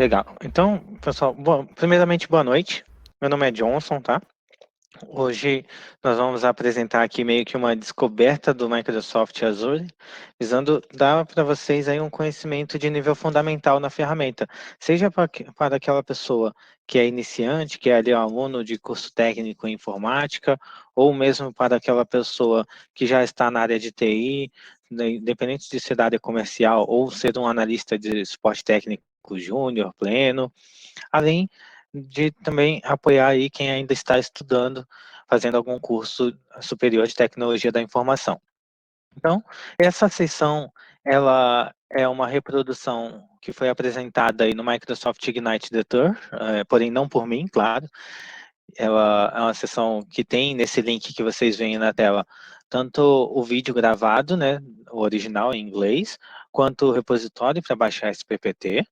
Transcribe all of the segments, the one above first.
Legal. Então, pessoal, primeiramente, boa noite. Meu nome é Johnson, tá? Hoje nós vamos apresentar aqui meio que uma descoberta do Microsoft Azure, visando dar para vocês aí um conhecimento de nível fundamental na ferramenta, seja para aquela pessoa que é iniciante, que é ali um aluno de curso técnico em informática, ou mesmo para aquela pessoa que já está na área de TI, independente de ser da área comercial ou ser um analista de suporte técnico júnior, pleno, além de também apoiar aí quem ainda está estudando, fazendo algum curso superior de tecnologia da informação. Então, essa sessão, ela é uma reprodução que foi apresentada aí no Microsoft Ignite the Tour, porém não por mim, claro. Ela é uma sessão que tem nesse link que vocês veem na tela, tanto o vídeo gravado, né, o original em inglês, quanto o repositório para baixar esse PPT.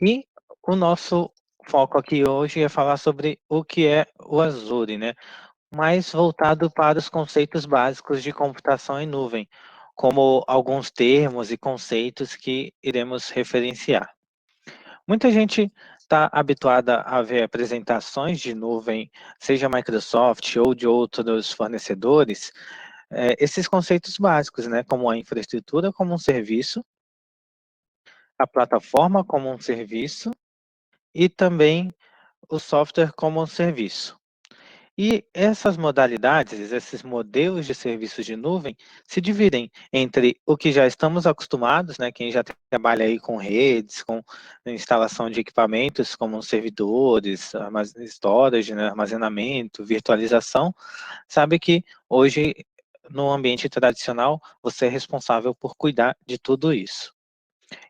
E o nosso foco aqui hoje é falar sobre o que é o Azure, né? Mais voltado para os conceitos básicos de computação em nuvem, como alguns termos e conceitos que iremos referenciar. Muita gente está habituada a ver apresentações de nuvem, seja Microsoft ou de outros fornecedores, esses conceitos básicos, né? Como a infraestrutura como um serviço, a plataforma como um serviço e também o software como um serviço. E essas modalidades, esses modelos de serviços de nuvem, se dividem entre o que já estamos acostumados, né, quem já trabalha aí com redes, com instalação de equipamentos como servidores, storage, né, armazenamento, virtualização, sabe que hoje, no ambiente tradicional, você é responsável por cuidar de tudo isso.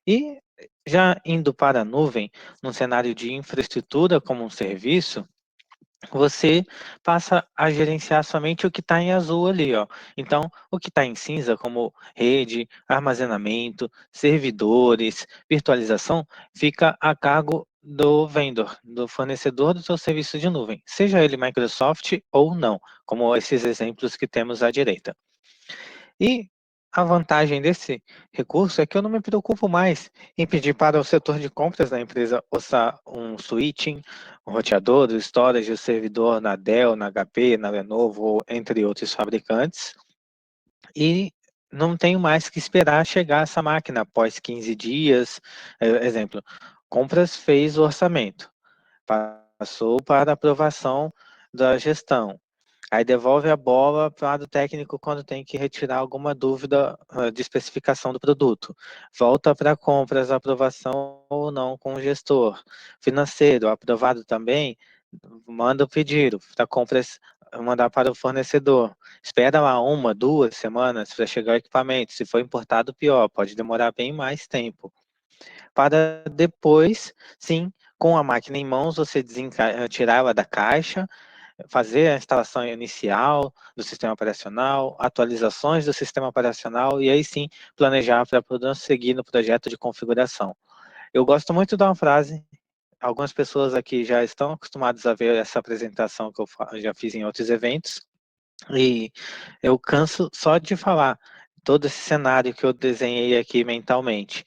E já indo para a nuvem, num cenário de infraestrutura como um serviço, você passa a gerenciar somente o que está em azul ali, ó. Então, o que está em cinza, como rede, armazenamento, servidores, virtualização, fica a cargo do vendor, do fornecedor do seu serviço de nuvem, seja ele Microsoft ou não, como esses exemplos que temos à direita. E a vantagem desse recurso é que eu não me preocupo mais em pedir para o setor de compras da empresa usar um switching, um roteador, o storage, o servidor na Dell, na HP, na Lenovo, entre outros fabricantes. E não tenho mais que esperar chegar essa máquina após 15 dias. Exemplo, compras fez o orçamento, passou para aprovação da gestão. Aí devolve a bola para o lado técnico quando tem que retirar alguma dúvida de especificação do produto. Volta para compras, aprovação ou não com o gestor. Financeiro, aprovado também, manda o pedido para compras, mandar para o fornecedor. Espera lá 1, 2 semanas para chegar o equipamento. Se for importado, pior, pode demorar bem mais tempo. Para depois, sim, com a máquina em mãos, você tirar ela da caixa, fazer a instalação inicial do sistema operacional, atualizações do sistema operacional e aí sim planejar para prosseguir no projeto de configuração. Eu gosto muito de uma frase, algumas pessoas aqui já estão acostumadas a ver essa apresentação que eu já fiz em outros eventos e eu canso só de falar todo esse cenário que eu desenhei aqui mentalmente.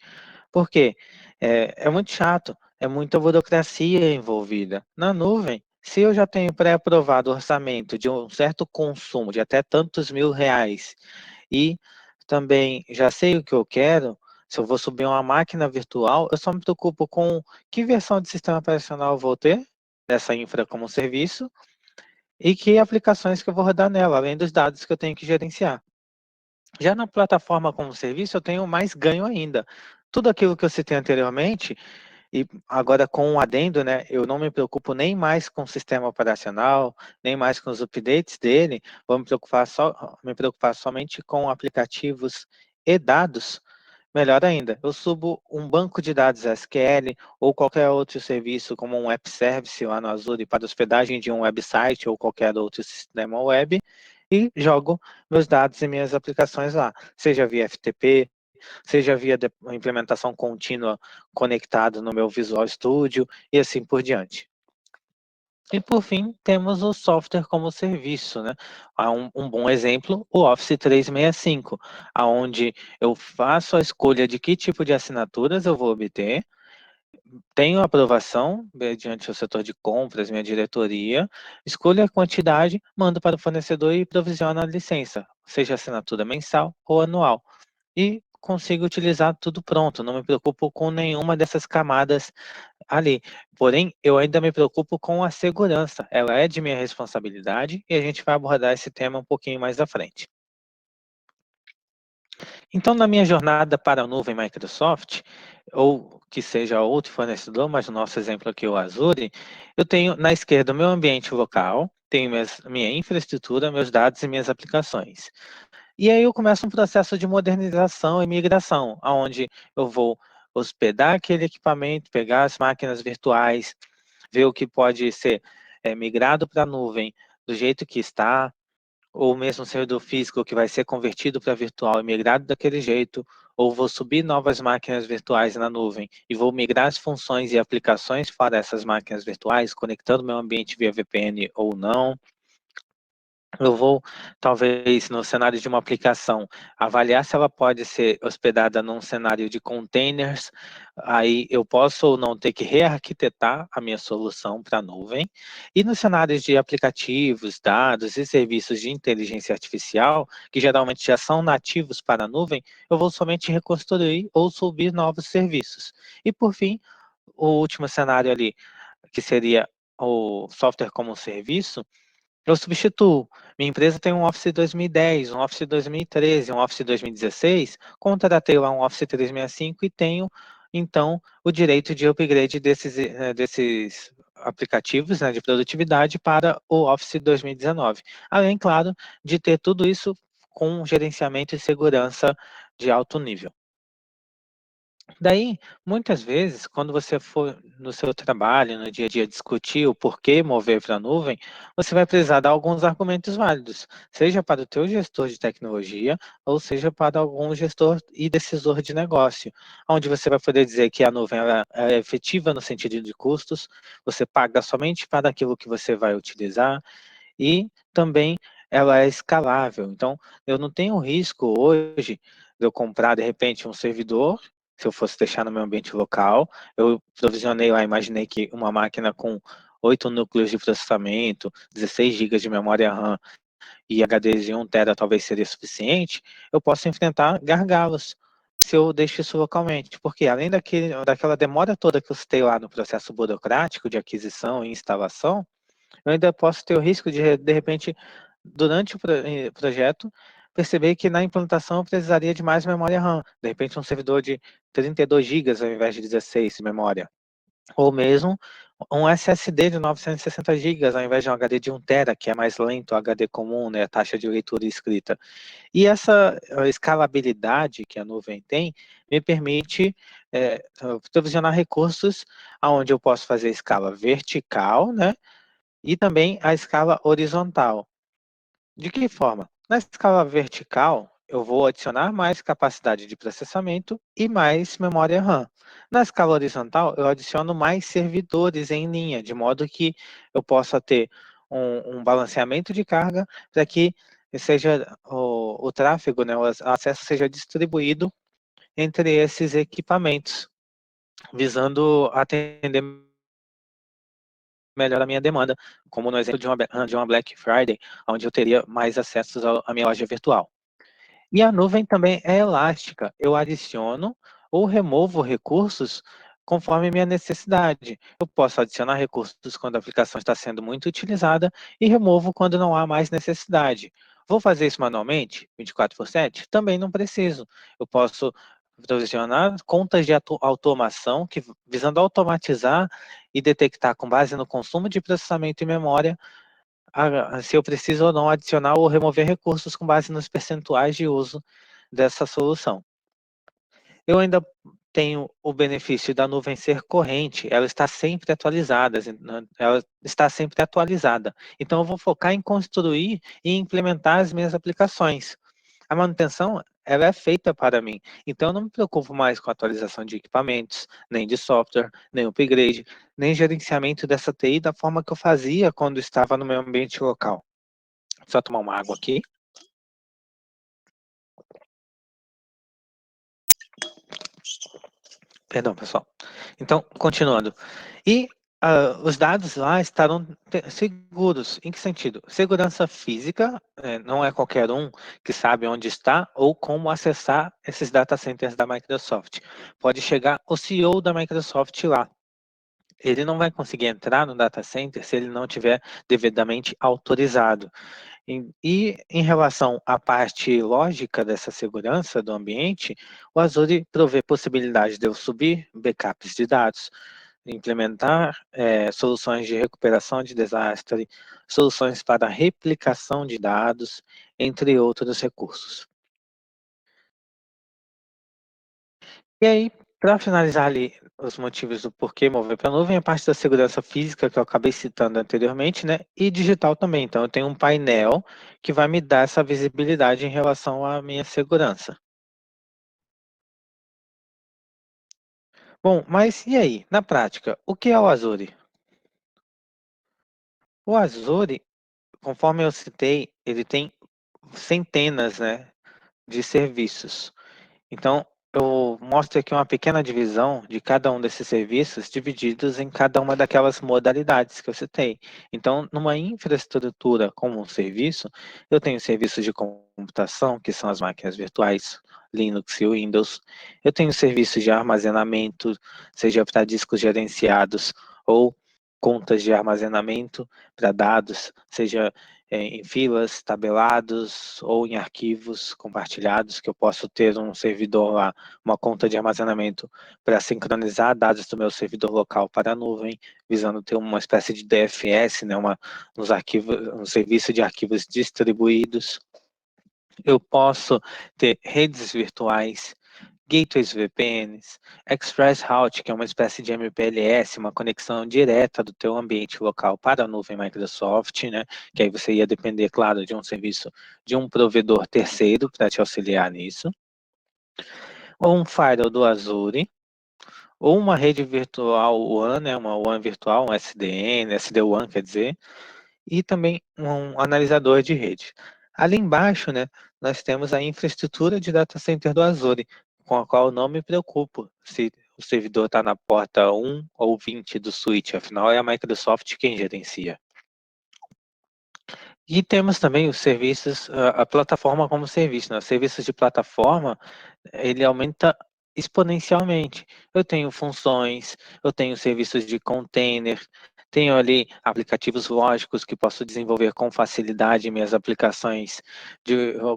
Por quê? É muito chato, é muita burocracia envolvida. Na nuvem, se eu já tenho pré-aprovado o orçamento de um certo consumo de até tantos R$ 1.000 e também já sei o que eu quero, se eu vou subir uma máquina virtual, eu só me preocupo com que versão de sistema operacional eu vou ter, dessa infra como serviço, e que aplicações que eu vou rodar nela, além dos dados que eu tenho que gerenciar. Já na plataforma como serviço, eu tenho mais ganho ainda. Tudo aquilo que eu citei anteriormente, e agora com um adendo, né, eu não me preocupo nem mais com o sistema operacional, nem mais com os updates dele, vou me preocupar somente com aplicativos e dados. Melhor ainda, eu subo um banco de dados SQL ou qualquer outro serviço, como um app service lá no Azure para hospedagem de um website ou qualquer outro sistema web, e jogo meus dados e minhas aplicações lá, seja via FTP, seja via implementação contínua conectado no meu Visual Studio e assim por diante. E por fim, temos o software como serviço, né? Há um bom exemplo, o Office 365, onde eu faço a escolha de que tipo de assinaturas eu vou obter, tenho aprovação mediante o setor de compras, minha diretoria, escolho a quantidade, mando para o fornecedor e provisiono a licença, seja assinatura mensal ou anual. E consigo utilizar tudo pronto, não me preocupo com nenhuma dessas camadas ali. Porém, eu ainda me preocupo com a segurança. Ela é de minha responsabilidade e a gente vai abordar esse tema um pouquinho mais à frente. Então, na minha jornada para a nuvem Microsoft, ou que seja outro fornecedor, mas o nosso exemplo aqui é o Azure, eu tenho na esquerda o meu ambiente local, tenho minha infraestrutura, meus dados e minhas aplicações. E aí eu começo um processo de modernização e migração, onde eu vou hospedar aquele equipamento, pegar as máquinas virtuais, ver o que pode ser migrado para a nuvem do jeito que está, ou mesmo servidor físico que vai ser convertido para virtual e migrado daquele jeito, ou vou subir novas máquinas virtuais na nuvem e vou migrar as funções e aplicações para essas máquinas virtuais, conectando meu ambiente via VPN ou não. Eu vou, talvez, no cenário de uma aplicação, avaliar se ela pode ser hospedada num cenário de containers, aí eu posso ou não ter que rearquitetar a minha solução para a nuvem. E nos cenários de aplicativos, dados e serviços de inteligência artificial, que geralmente já são nativos para a nuvem, eu vou somente reconstruir ou subir novos serviços. E, por fim, o último cenário ali, que seria o software como um serviço, eu substituo. Minha empresa tem um Office 2010, um Office 2013, um Office 2016. Contratei lá um Office 365 e tenho, então, o direito de upgrade desses aplicativos, né, de produtividade para o Office 2019. Além, claro, de ter tudo isso com gerenciamento e segurança de alto nível. Daí, muitas vezes, quando você for no seu trabalho, no dia a dia, discutir o porquê mover para a nuvem, você vai precisar dar alguns argumentos válidos, seja para o teu gestor de tecnologia, ou seja para algum gestor e decisor de negócio, onde você vai poder dizer que a nuvem ela é efetiva no sentido de custos, você paga somente para aquilo que você vai utilizar, e também ela é escalável. Então, eu não tenho risco hoje de eu comprar, de repente, um servidor, se eu fosse deixar no meu ambiente local, eu provisionei lá, imaginei que uma máquina com 8 núcleos de processamento, 16 gigas de memória RAM e HDs de 1 tera talvez seria suficiente, eu posso enfrentar gargalos se eu deixo isso localmente, porque além daquela demora toda que eu citei lá no processo burocrático de aquisição e instalação, eu ainda posso ter o risco de repente, durante o projeto, perceber que na implantação eu precisaria de mais memória RAM, de repente um servidor de 32 gigas ao invés de 16 de memória, ou mesmo um SSD de 960 gigas ao invés de um HD de 1 tera, que é mais lento, o HD comum, né, a taxa de leitura e escrita. E essa escalabilidade que a nuvem tem, me permite provisionar recursos aonde eu posso fazer escala vertical, né, e também a escala horizontal. De que forma? Na escala vertical, eu vou adicionar mais capacidade de processamento e mais memória RAM. Na escala horizontal, eu adiciono mais servidores em linha, de modo que eu possa ter um balanceamento de carga para que seja o tráfego, né, o acesso seja distribuído entre esses equipamentos, visando atender melhor a minha demanda, como no exemplo de uma Black Friday, onde eu teria mais acessos à minha loja virtual. E a nuvem também é elástica, eu adiciono ou removo recursos conforme minha necessidade. Eu posso adicionar recursos quando a aplicação está sendo muito utilizada e removo quando não há mais necessidade. Vou fazer isso manualmente, 24/7? Também não preciso. Eu posso provisionar contas de automação que visando automatizar e detectar com base no consumo de processamento e memória se eu preciso ou não adicionar ou remover recursos com base nos percentuais de uso dessa solução. Eu ainda tenho o benefício da nuvem ser corrente, ela está sempre atualizada, ela está sempre atualizada. Então eu vou focar em construir e implementar as minhas aplicações. A manutenção, ela é feita para mim, então eu não me preocupo mais com a atualização de equipamentos, nem de software, nem upgrade, nem gerenciamento dessa TI da forma que eu fazia quando estava no meu ambiente local. Só tomar uma água aqui. Perdão, pessoal. Então, continuando. E os dados lá estarão seguros. Em que sentido? Segurança física, não é qualquer um que sabe onde está ou como acessar esses data centers da Microsoft. Pode chegar o CEO da Microsoft lá. Ele não vai conseguir entrar no data center se ele não tiver devidamente autorizado. E em relação à parte lógica dessa segurança do ambiente, o Azure provê possibilidade de eu subir backups de dados, implementar soluções de recuperação de desastre, soluções para replicação de dados, entre outros recursos. E aí, para finalizar ali os motivos do porquê mover para a nuvem, a parte da segurança física que eu acabei citando anteriormente, né? E digital também. Então, eu tenho um painel que vai me dar essa visibilidade em relação à minha segurança. Bom, mas e aí, na prática, o que é o Azure? O Azure, conforme eu citei, ele tem centenas, né, de serviços. Então, eu mostro aqui uma pequena divisão de cada um desses serviços, divididos em cada uma daquelas modalidades que eu citei. Então, numa infraestrutura como um serviço, eu tenho serviços de computação, que são as máquinas virtuais, Linux e Windows. Eu tenho serviços de armazenamento, seja para discos gerenciados ou contas de armazenamento para dados, seja em filas, tabelados ou em arquivos compartilhados, que eu posso ter um servidor lá, uma conta de armazenamento para sincronizar dados do meu servidor local para a nuvem, visando ter uma espécie de DFS, né, um serviço de arquivos distribuídos. Eu posso ter redes virtuais, gateways VPNs, Express Route, que é uma espécie de MPLS, uma conexão direta do teu ambiente local para a nuvem Microsoft, né? Que aí você ia depender, claro, de um serviço de um provedor terceiro para te auxiliar nisso. Ou um firewall do Azure, ou uma rede virtual WAN, né? Uma WAN virtual, um SDN, SD-WAN, quer dizer, e também um analisador de rede. Ali embaixo, né, nós temos a infraestrutura de data center do Azure, com a qual eu não me preocupo se o servidor está na porta 1 ou 20 do switch, afinal é a Microsoft quem gerencia. E temos também os serviços, a plataforma como serviço, né? Os serviços de plataforma, ele aumenta exponencialmente. Eu tenho funções, eu tenho serviços de container, tenho ali aplicativos lógicos que posso desenvolver com facilidade minhas aplicações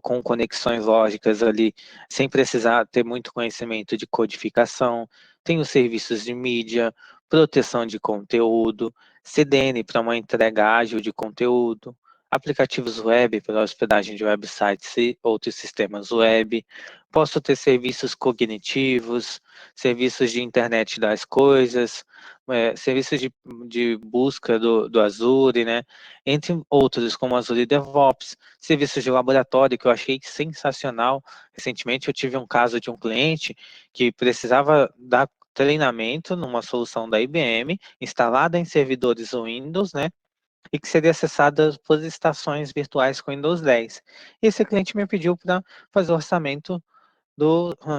com conexões lógicas ali, sem precisar ter muito conhecimento de codificação. Tenho serviços de mídia, proteção de conteúdo, CDN para uma entrega ágil de conteúdo, aplicativos web para hospedagem de websites e outros sistemas web. Posso ter serviços cognitivos, serviços de internet das coisas, serviços de busca do Azure, né? Entre outros, como Azure DevOps, serviços de laboratório que eu achei sensacional. Recentemente eu tive um caso de um cliente que precisava dar treinamento numa solução da IBM, instalada em servidores Windows, né? E que seria acessada por estações virtuais com Windows 10. Esse cliente me pediu para fazer o orçamento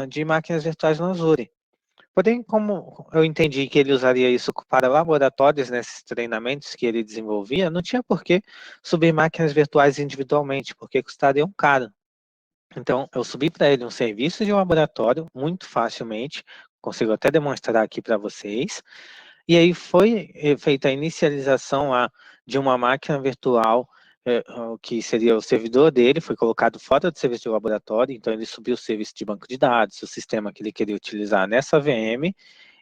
de máquinas virtuais no Azure. Porém, como eu entendi que ele usaria isso para laboratórios nesses treinamentos que ele desenvolvia, não tinha por que subir máquinas virtuais individualmente, porque custariam caro. Então, eu subi para ele um serviço de laboratório muito facilmente, consigo até demonstrar aqui para vocês, e aí foi feita a inicialização lá de uma máquina virtual, que seria o servidor dele, foi colocado fora do serviço de laboratório, então ele subiu o serviço de banco de dados, o sistema que ele queria utilizar nessa VM,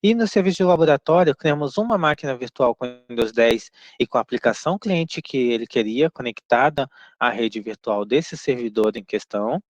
e no serviço de laboratório criamos uma máquina virtual com Windows 10 e com a aplicação cliente que ele queria, conectada à rede virtual desse servidor em questão,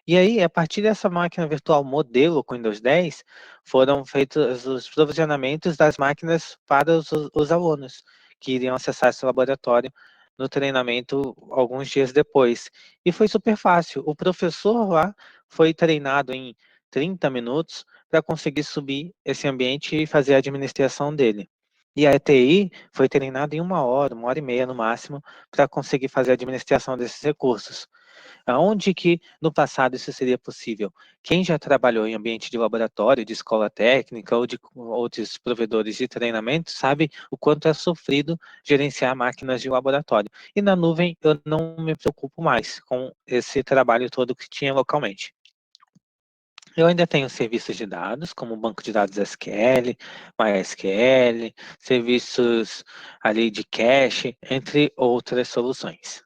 e aí, a partir dessa máquina virtual modelo com Windows 10, foram feitos os provisionamentos das máquinas para os alunos que iriam acessar esse laboratório no treinamento alguns dias depois. E foi super fácil. O professor lá foi treinado em 30 minutos para conseguir subir esse ambiente e fazer a administração dele. E a ETI foi treinada em 1 hora, 1 hora e meia no máximo, para conseguir fazer a administração desses recursos. Aonde que no passado isso seria possível? Quem já trabalhou em ambiente de laboratório, de escola técnica ou de outros provedores de treinamento sabe o quanto é sofrido gerenciar máquinas de laboratório. E na nuvem eu não me preocupo mais com esse trabalho todo que tinha localmente. Eu ainda tenho serviços de dados, como banco de dados SQL, MySQL, serviços ali de cache, entre outras soluções.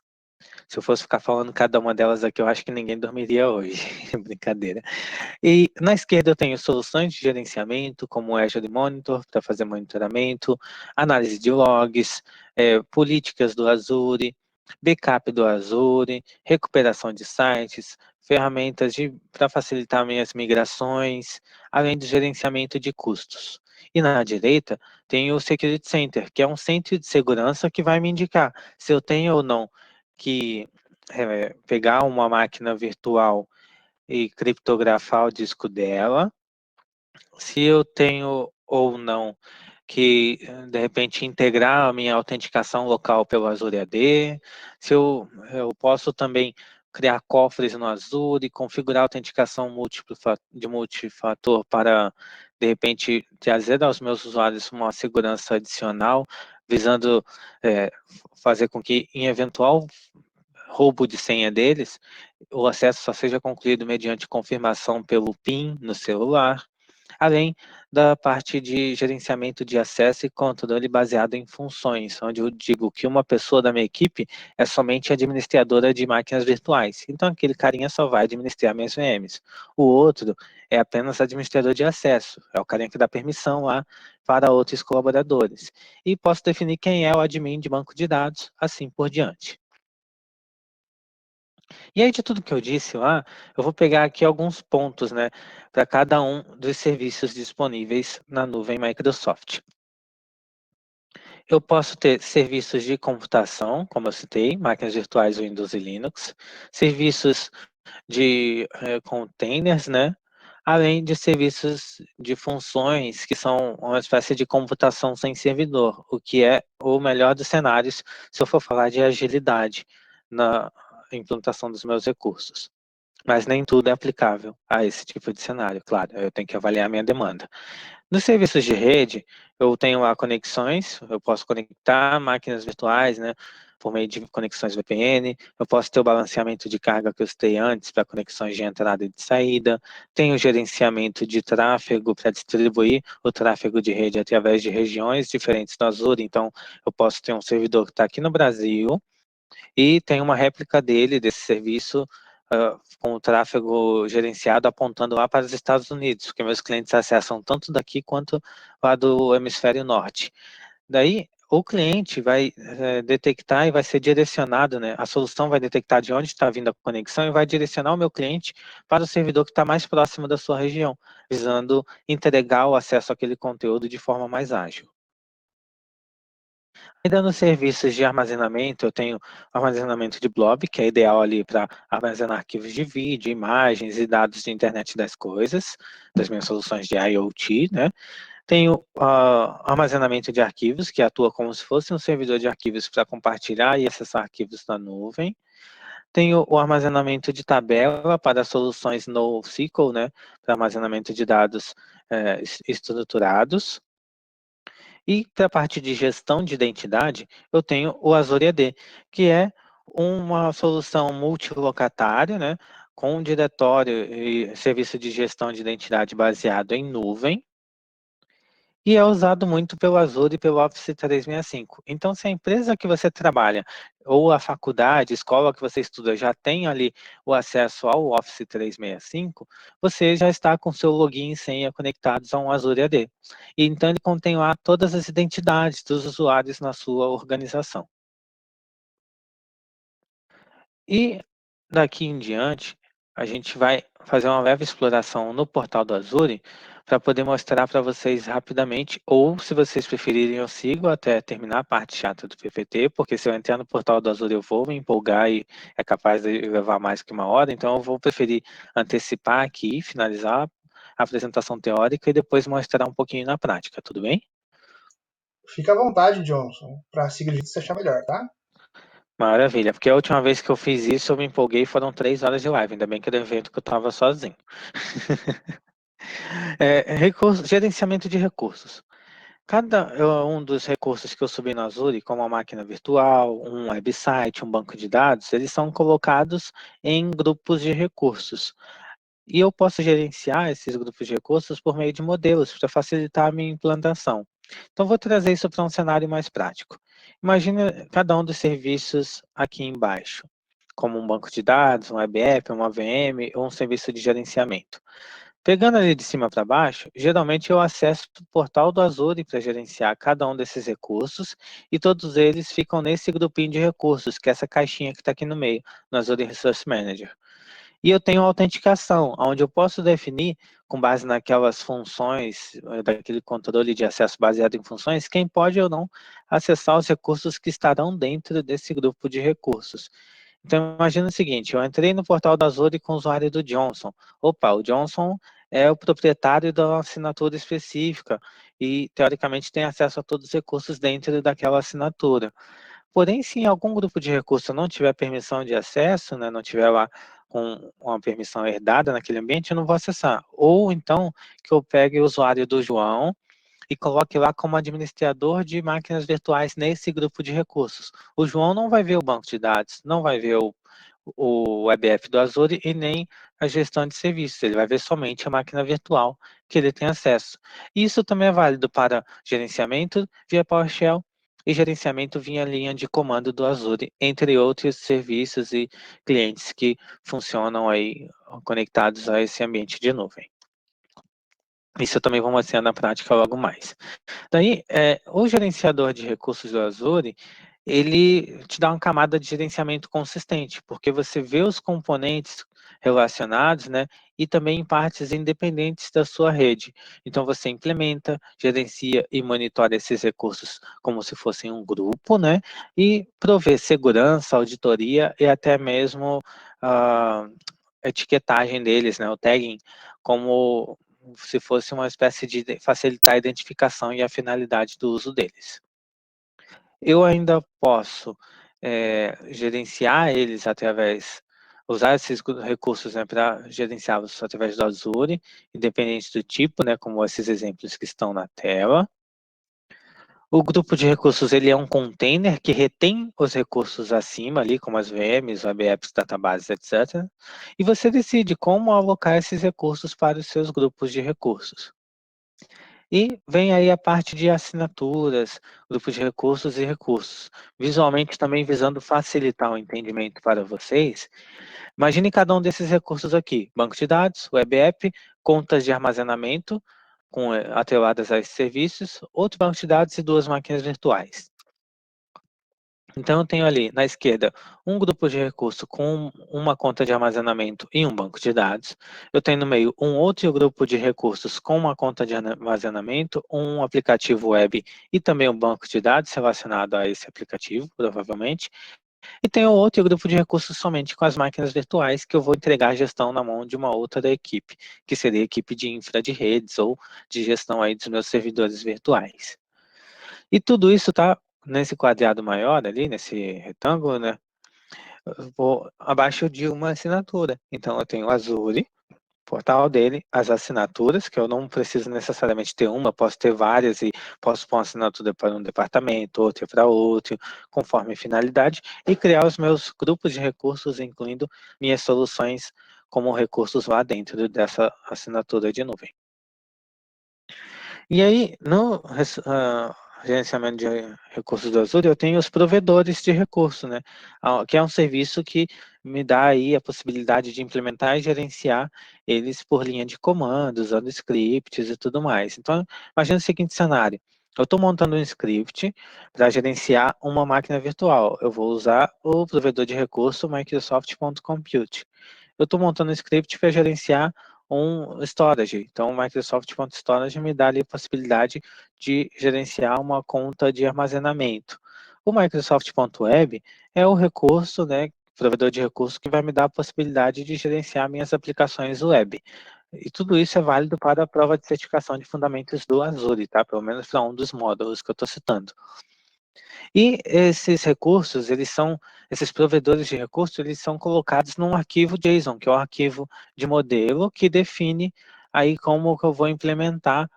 Se eu fosse ficar falando cada uma delas aqui, eu acho que ninguém dormiria hoje. Brincadeira. E na esquerda eu tenho soluções de gerenciamento, como o Azure Monitor, para fazer monitoramento, análise de logs, políticas do Azure, backup do Azure, recuperação de sites, ferramentas para facilitar minhas migrações, além do gerenciamento de custos. E na direita tem o Security Center, que é um centro de segurança que vai me indicar se eu tenho ou não que pegar uma máquina virtual e criptografar o disco dela, se eu tenho ou não que, de repente, integrar a minha autenticação local pelo Azure AD, se eu posso também criar cofres no Azure, configurar a autenticação de multifator para, de repente, trazer aos meus usuários uma segurança adicional, visando fazer com que, em eventual roubo de senha deles, o acesso só seja concluído mediante confirmação pelo PIN no celular, além da parte de gerenciamento de acesso e controle baseado em funções, onde eu digo que uma pessoa da minha equipe é somente administradora de máquinas virtuais. Então, aquele carinha só vai administrar minhas VMs. O outro é apenas administrador de acesso, é o carinha que dá permissão lá para outros colaboradores. E posso definir quem é o admin de banco de dados, assim por diante. E aí, de tudo que eu disse lá, eu vou pegar aqui alguns pontos, né, para cada um dos serviços disponíveis na nuvem Microsoft. Eu posso ter serviços de computação, como eu citei, máquinas virtuais Windows e Linux, serviços de containers, né, além de serviços de funções que são uma espécie de computação sem servidor, o que é o melhor dos cenários se eu for falar de agilidade na implantação dos meus recursos. Mas nem tudo é aplicável a esse tipo de cenário, claro, eu tenho que avaliar a minha demanda. Nos serviços de rede, eu tenho lá conexões, eu posso conectar máquinas virtuais, né, por meio de conexões VPN, eu posso ter o balanceamento de carga que eu citei antes para conexões de entrada e de saída, tenho gerenciamento de tráfego para distribuir o tráfego de rede através de regiões diferentes do Azure, então eu posso ter um servidor que está aqui no Brasil, e tem uma réplica desse serviço, com o tráfego gerenciado apontando lá para os Estados Unidos, porque meus clientes acessam tanto daqui quanto lá do hemisfério norte. Daí, o cliente vai detectar e vai ser direcionado, né? A solução vai detectar de onde está vindo a conexão e vai direcionar o meu cliente para o servidor que está mais próximo da sua região, visando entregar o acesso àquele conteúdo de forma mais ágil. Ainda nos serviços de armazenamento, eu tenho armazenamento de blob, que é ideal ali para armazenar arquivos de vídeo, imagens e dados de internet das coisas, das minhas soluções de IoT, né? Tenho armazenamento de arquivos, que atua como se fosse um servidor de arquivos para compartilhar e acessar arquivos na nuvem. Tenho o armazenamento de tabela para soluções NoSQL, né? Para armazenamento de dados estruturados. E para a parte de gestão de identidade, eu tenho o Azure AD, que é uma solução multilocatária, né, com um diretório e serviço de gestão de identidade baseado em nuvem, e é usado muito pelo Azure e pelo Office 365. Então, se a empresa que você trabalha, ou a faculdade, escola que você estuda, já tem ali o acesso ao Office 365, você já está com seu login e senha conectados a um Azure AD. E então, ele contém lá todas as identidades dos usuários na sua organização. E daqui em diante, a gente vai fazer uma leve exploração no portal do Azure para poder mostrar para vocês rapidamente, ou se vocês preferirem, eu sigo até terminar a parte chata do PPT, porque se eu entrar no portal do Azure eu vou me empolgar e é capaz de levar mais que uma hora, então eu vou preferir antecipar aqui, finalizar a apresentação teórica e depois mostrar um pouquinho na prática, tudo bem? Fica à vontade, Johnson, para seguir o jeito que você achar melhor, tá? Maravilha, porque a última vez que eu fiz isso, eu me empolguei, foram 3 horas de live, ainda bem que era um evento que eu estava sozinho. Gerenciamento de recursos. Cada um dos recursos que eu subi no Azure, como a máquina virtual, um website, um banco de dados, eles são colocados em grupos de recursos. E eu posso gerenciar esses grupos de recursos por meio de modelos, para facilitar a minha implantação. Então, vou trazer isso para um cenário mais prático. Imagina cada um dos serviços aqui embaixo, como um banco de dados, um web app, uma VM ou um serviço de gerenciamento. Pegando ali de cima para baixo, geralmente eu acesso o portal do Azure para gerenciar cada um desses recursos e todos eles ficam nesse grupinho de recursos, que é essa caixinha que está aqui no meio, no Azure Resource Manager. E eu tenho autenticação, onde eu posso definir, com base naquelas funções, daquele controle de acesso baseado em funções, quem pode ou não acessar os recursos que estarão dentro desse grupo de recursos. Então, imagina o seguinte, eu entrei no portal da Azure com o usuário do Johnson. Opa, o Johnson é o proprietário da assinatura específica e, teoricamente, tem acesso a todos os recursos dentro daquela assinatura. Porém, se em algum grupo de recurso não tiver permissão de acesso, né, não tiver lá com uma permissão herdada naquele ambiente, eu não vou acessar. Ou então, que eu pegue o usuário do João e coloque lá como administrador de máquinas virtuais nesse grupo de recursos. O João não vai ver o banco de dados, não vai ver o WebF do Azure e nem a gestão de serviços, ele vai ver somente a máquina virtual que ele tem acesso. Isso também é válido para gerenciamento via PowerShell e gerenciamento via linha de comando do Azure, entre outros serviços e clientes que funcionam aí conectados a esse ambiente de nuvem. Isso eu também vou mostrar na prática logo mais. Daí, o gerenciador de recursos do Azure, ele te dá uma camada de gerenciamento consistente, porque você vê os componentes relacionados, né, e também em partes independentes da sua rede. Então, você implementa, gerencia e monitora esses recursos como se fossem um grupo, né, e provê segurança, auditoria e até mesmo a etiquetagem deles, né, o tagging, como se fosse uma espécie de facilitar a identificação e a finalidade do uso deles. Eu ainda posso gerenciar eles através, usar esses recursos, né, para gerenciá-los através do Azure, independente do tipo, né, como esses exemplos que estão na tela. O grupo de recursos ele é um container que retém os recursos acima, ali, como as VMs, web apps, databases, etc. E você decide como alocar esses recursos para os seus grupos de recursos. E vem aí a parte de assinaturas, grupos de recursos e recursos. Visualmente também visando facilitar o entendimento para vocês. Imagine cada um desses recursos aqui. Banco de dados, web app, contas de armazenamento atreladas a esses serviços, outro banco de dados e 2 máquinas virtuais. Então, eu tenho ali na esquerda um grupo de recurso com uma conta de armazenamento e um banco de dados. Eu tenho no meio um outro grupo de recursos com uma conta de armazenamento, um aplicativo web e também um banco de dados relacionado a esse aplicativo, provavelmente. E tenho outro grupo de recursos somente com as máquinas virtuais que eu vou entregar a gestão na mão de uma outra da equipe, que seria a equipe de infra de redes ou de gestão aí dos meus servidores virtuais. E tudo isso está nesse quadrado maior ali, nesse retângulo, né? Eu vou abaixo de uma assinatura. Então, eu tenho o Azure, portal dele, as assinaturas, que eu não preciso necessariamente ter uma, posso ter várias e posso pôr uma assinatura para um departamento, outra para outro, conforme finalidade, e criar os meus grupos de recursos, incluindo minhas soluções como recursos lá dentro dessa assinatura de nuvem. E aí, no gerenciamento de recursos do Azure, eu tenho os provedores de recurso, né? Que é um serviço que me dá aí a possibilidade de implementar e gerenciar eles por linha de comando, usando scripts e tudo mais. Então, imagina o seguinte cenário. Eu estou montando um script para gerenciar uma máquina virtual. Eu vou usar o provedor de recurso Microsoft.compute. Eu estou montando um script para gerenciar um storage. Então, o Microsoft.storage me dá ali a possibilidade de gerenciar uma conta de armazenamento. O Microsoft.web é o recurso, né, provedor de recurso que vai me dar a possibilidade de gerenciar minhas aplicações web. E tudo isso é válido para a prova de certificação de fundamentos do Azure, tá? Pelo menos para um dos módulos que eu estou citando. E esses recursos, esses provedores de recursos, eles são colocados num arquivo JSON, que é o arquivo de modelo que define aí como que eu vou implementar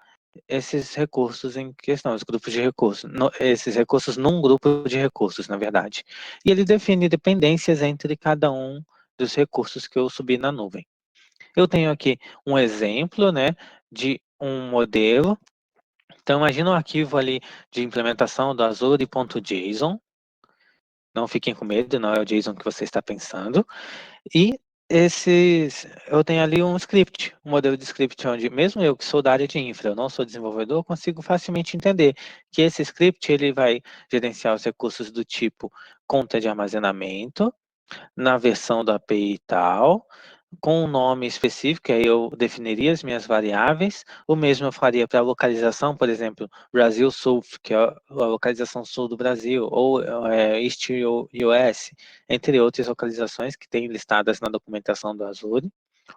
esses recursos em questão, os grupos de recursos, esses recursos num grupo de recursos, na verdade. E ele define dependências entre cada um dos recursos que eu subi na nuvem. Eu tenho aqui um exemplo, né, de um modelo. Então, imagina um arquivo ali de implementação do Azure.json. Não fiquem com medo, não é o JSON que você está pensando. E eu tenho ali um script, um modelo de script onde mesmo eu que sou da área de infra, eu não sou desenvolvedor, consigo facilmente entender que esse script ele vai gerenciar os recursos do tipo conta de armazenamento, na versão da API e tal, com um nome específico, aí eu definiria as minhas variáveis. O mesmo eu faria para a localização, por exemplo, Brasil Sul, que é a localização sul do Brasil, ou East US, entre outras localizações que tem listadas na documentação do Azure.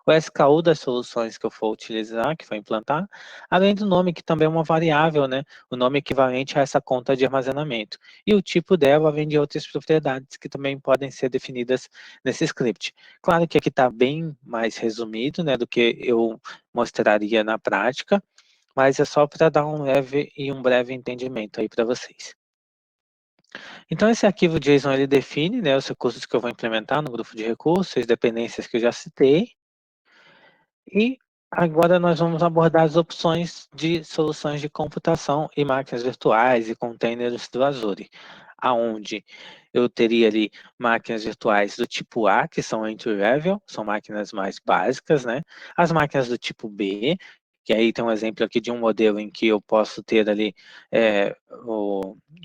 O SKU das soluções que eu for utilizar, que for implantar, além do nome, que também é uma variável, né? O nome equivalente a essa conta de armazenamento. E o tipo dela vem de outras propriedades que também podem ser definidas nesse script. Claro que aqui está bem mais resumido, né, do que eu mostraria na prática, mas é só para dar um leve e um breve entendimento aí para vocês. Então, esse arquivo JSON, ele define, né, os recursos que eu vou implementar no grupo de recursos, as dependências que eu já citei, e agora nós vamos abordar as opções de soluções de computação e máquinas virtuais e containers do Azure, aonde eu teria ali máquinas virtuais do tipo A, que são entry-level, são máquinas mais básicas, né? As máquinas do tipo B, que aí tem um exemplo aqui de um modelo em que eu posso ter ali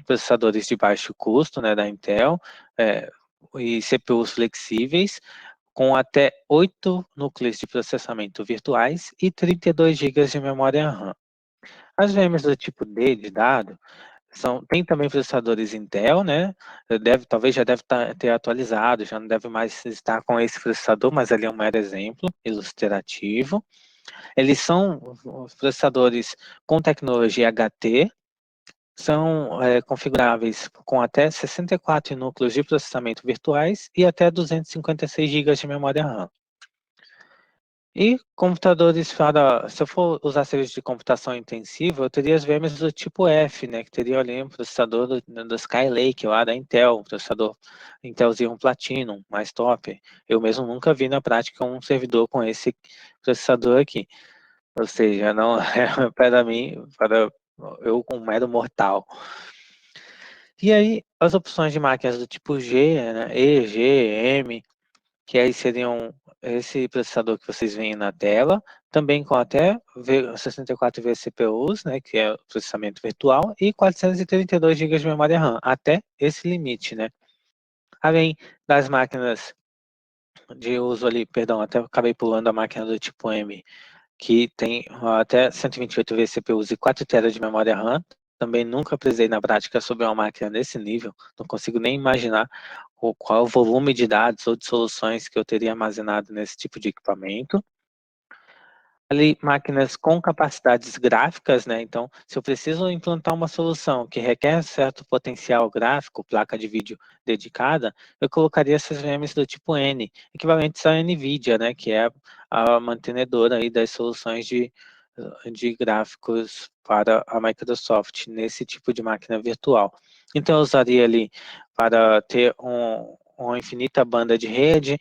processadores de baixo custo, né, da Intel, e CPUs flexíveis, com até 8 núcleos de processamento virtuais e 32 GB de memória RAM. As VMs do tipo D de dado tem também processadores Intel, né? Talvez já deve ter atualizado, já não deve mais estar com esse processador, mas ali é um mero exemplo ilustrativo. Eles são os processadores com tecnologia HT, são configuráveis com até 64 núcleos de processamento virtuais e até 256 GB de memória RAM. E computadores se eu for usar serviço de computação intensiva, eu teria as VMs do tipo F, né, que teria ali um processador do Skylake lá da Intel, um processador Intel Xeon Platinum, mais top. Eu mesmo nunca vi na prática um servidor com esse processador aqui. Ou seja, não é para mim, para eu com um mero mortal. E aí, as opções de máquinas do tipo G, né, E, G, M, que aí seriam esse processador que vocês veem na tela, também com até 64 vCPUs, né, que é o processamento virtual, e 432 GB de memória RAM, até esse limite, né. Além das máquinas de uso ali, perdão, até acabei pulando a máquina do tipo M, que tem até 128 vCPUs e 4 TB de memória RAM. Também nunca precisei na prática sobre uma máquina nesse nível, não consigo nem imaginar qual o volume de dados ou de soluções que eu teria armazenado nesse tipo de equipamento. Ali, máquinas com capacidades gráficas, né? Então, se eu preciso implantar uma solução que requer certo potencial gráfico, placa de vídeo dedicada, eu colocaria essas VMs do tipo N, equivalentes à NVIDIA, né? Que é a mantenedora aí das soluções de gráficos para a Microsoft, nesse tipo de máquina virtual. Então, eu usaria ali para ter uma infinita banda de rede,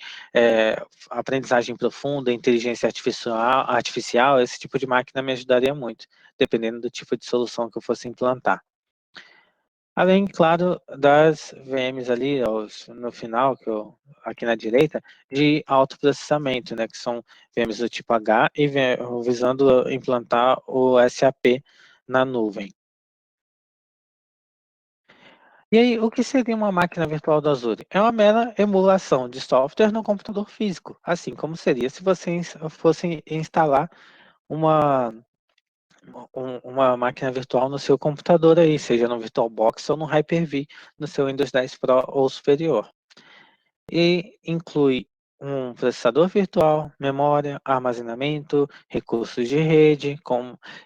aprendizagem profunda, inteligência artificial, esse tipo de máquina me ajudaria muito, dependendo do tipo de solução que eu fosse implantar. Além, claro, das VMs ali, no final, aqui na direita, de alto processamento, né, que são VMs do tipo H e visando implantar o SAP na nuvem. E aí, o que seria uma máquina virtual do Azure? É uma mera emulação de software no computador físico, assim como seria se você fosse instalar uma, uma máquina virtual no seu computador aí, seja no VirtualBox ou no Hyper-V, no seu Windows 10 Pro ou superior. E inclui um processador virtual, memória, armazenamento, recursos de rede,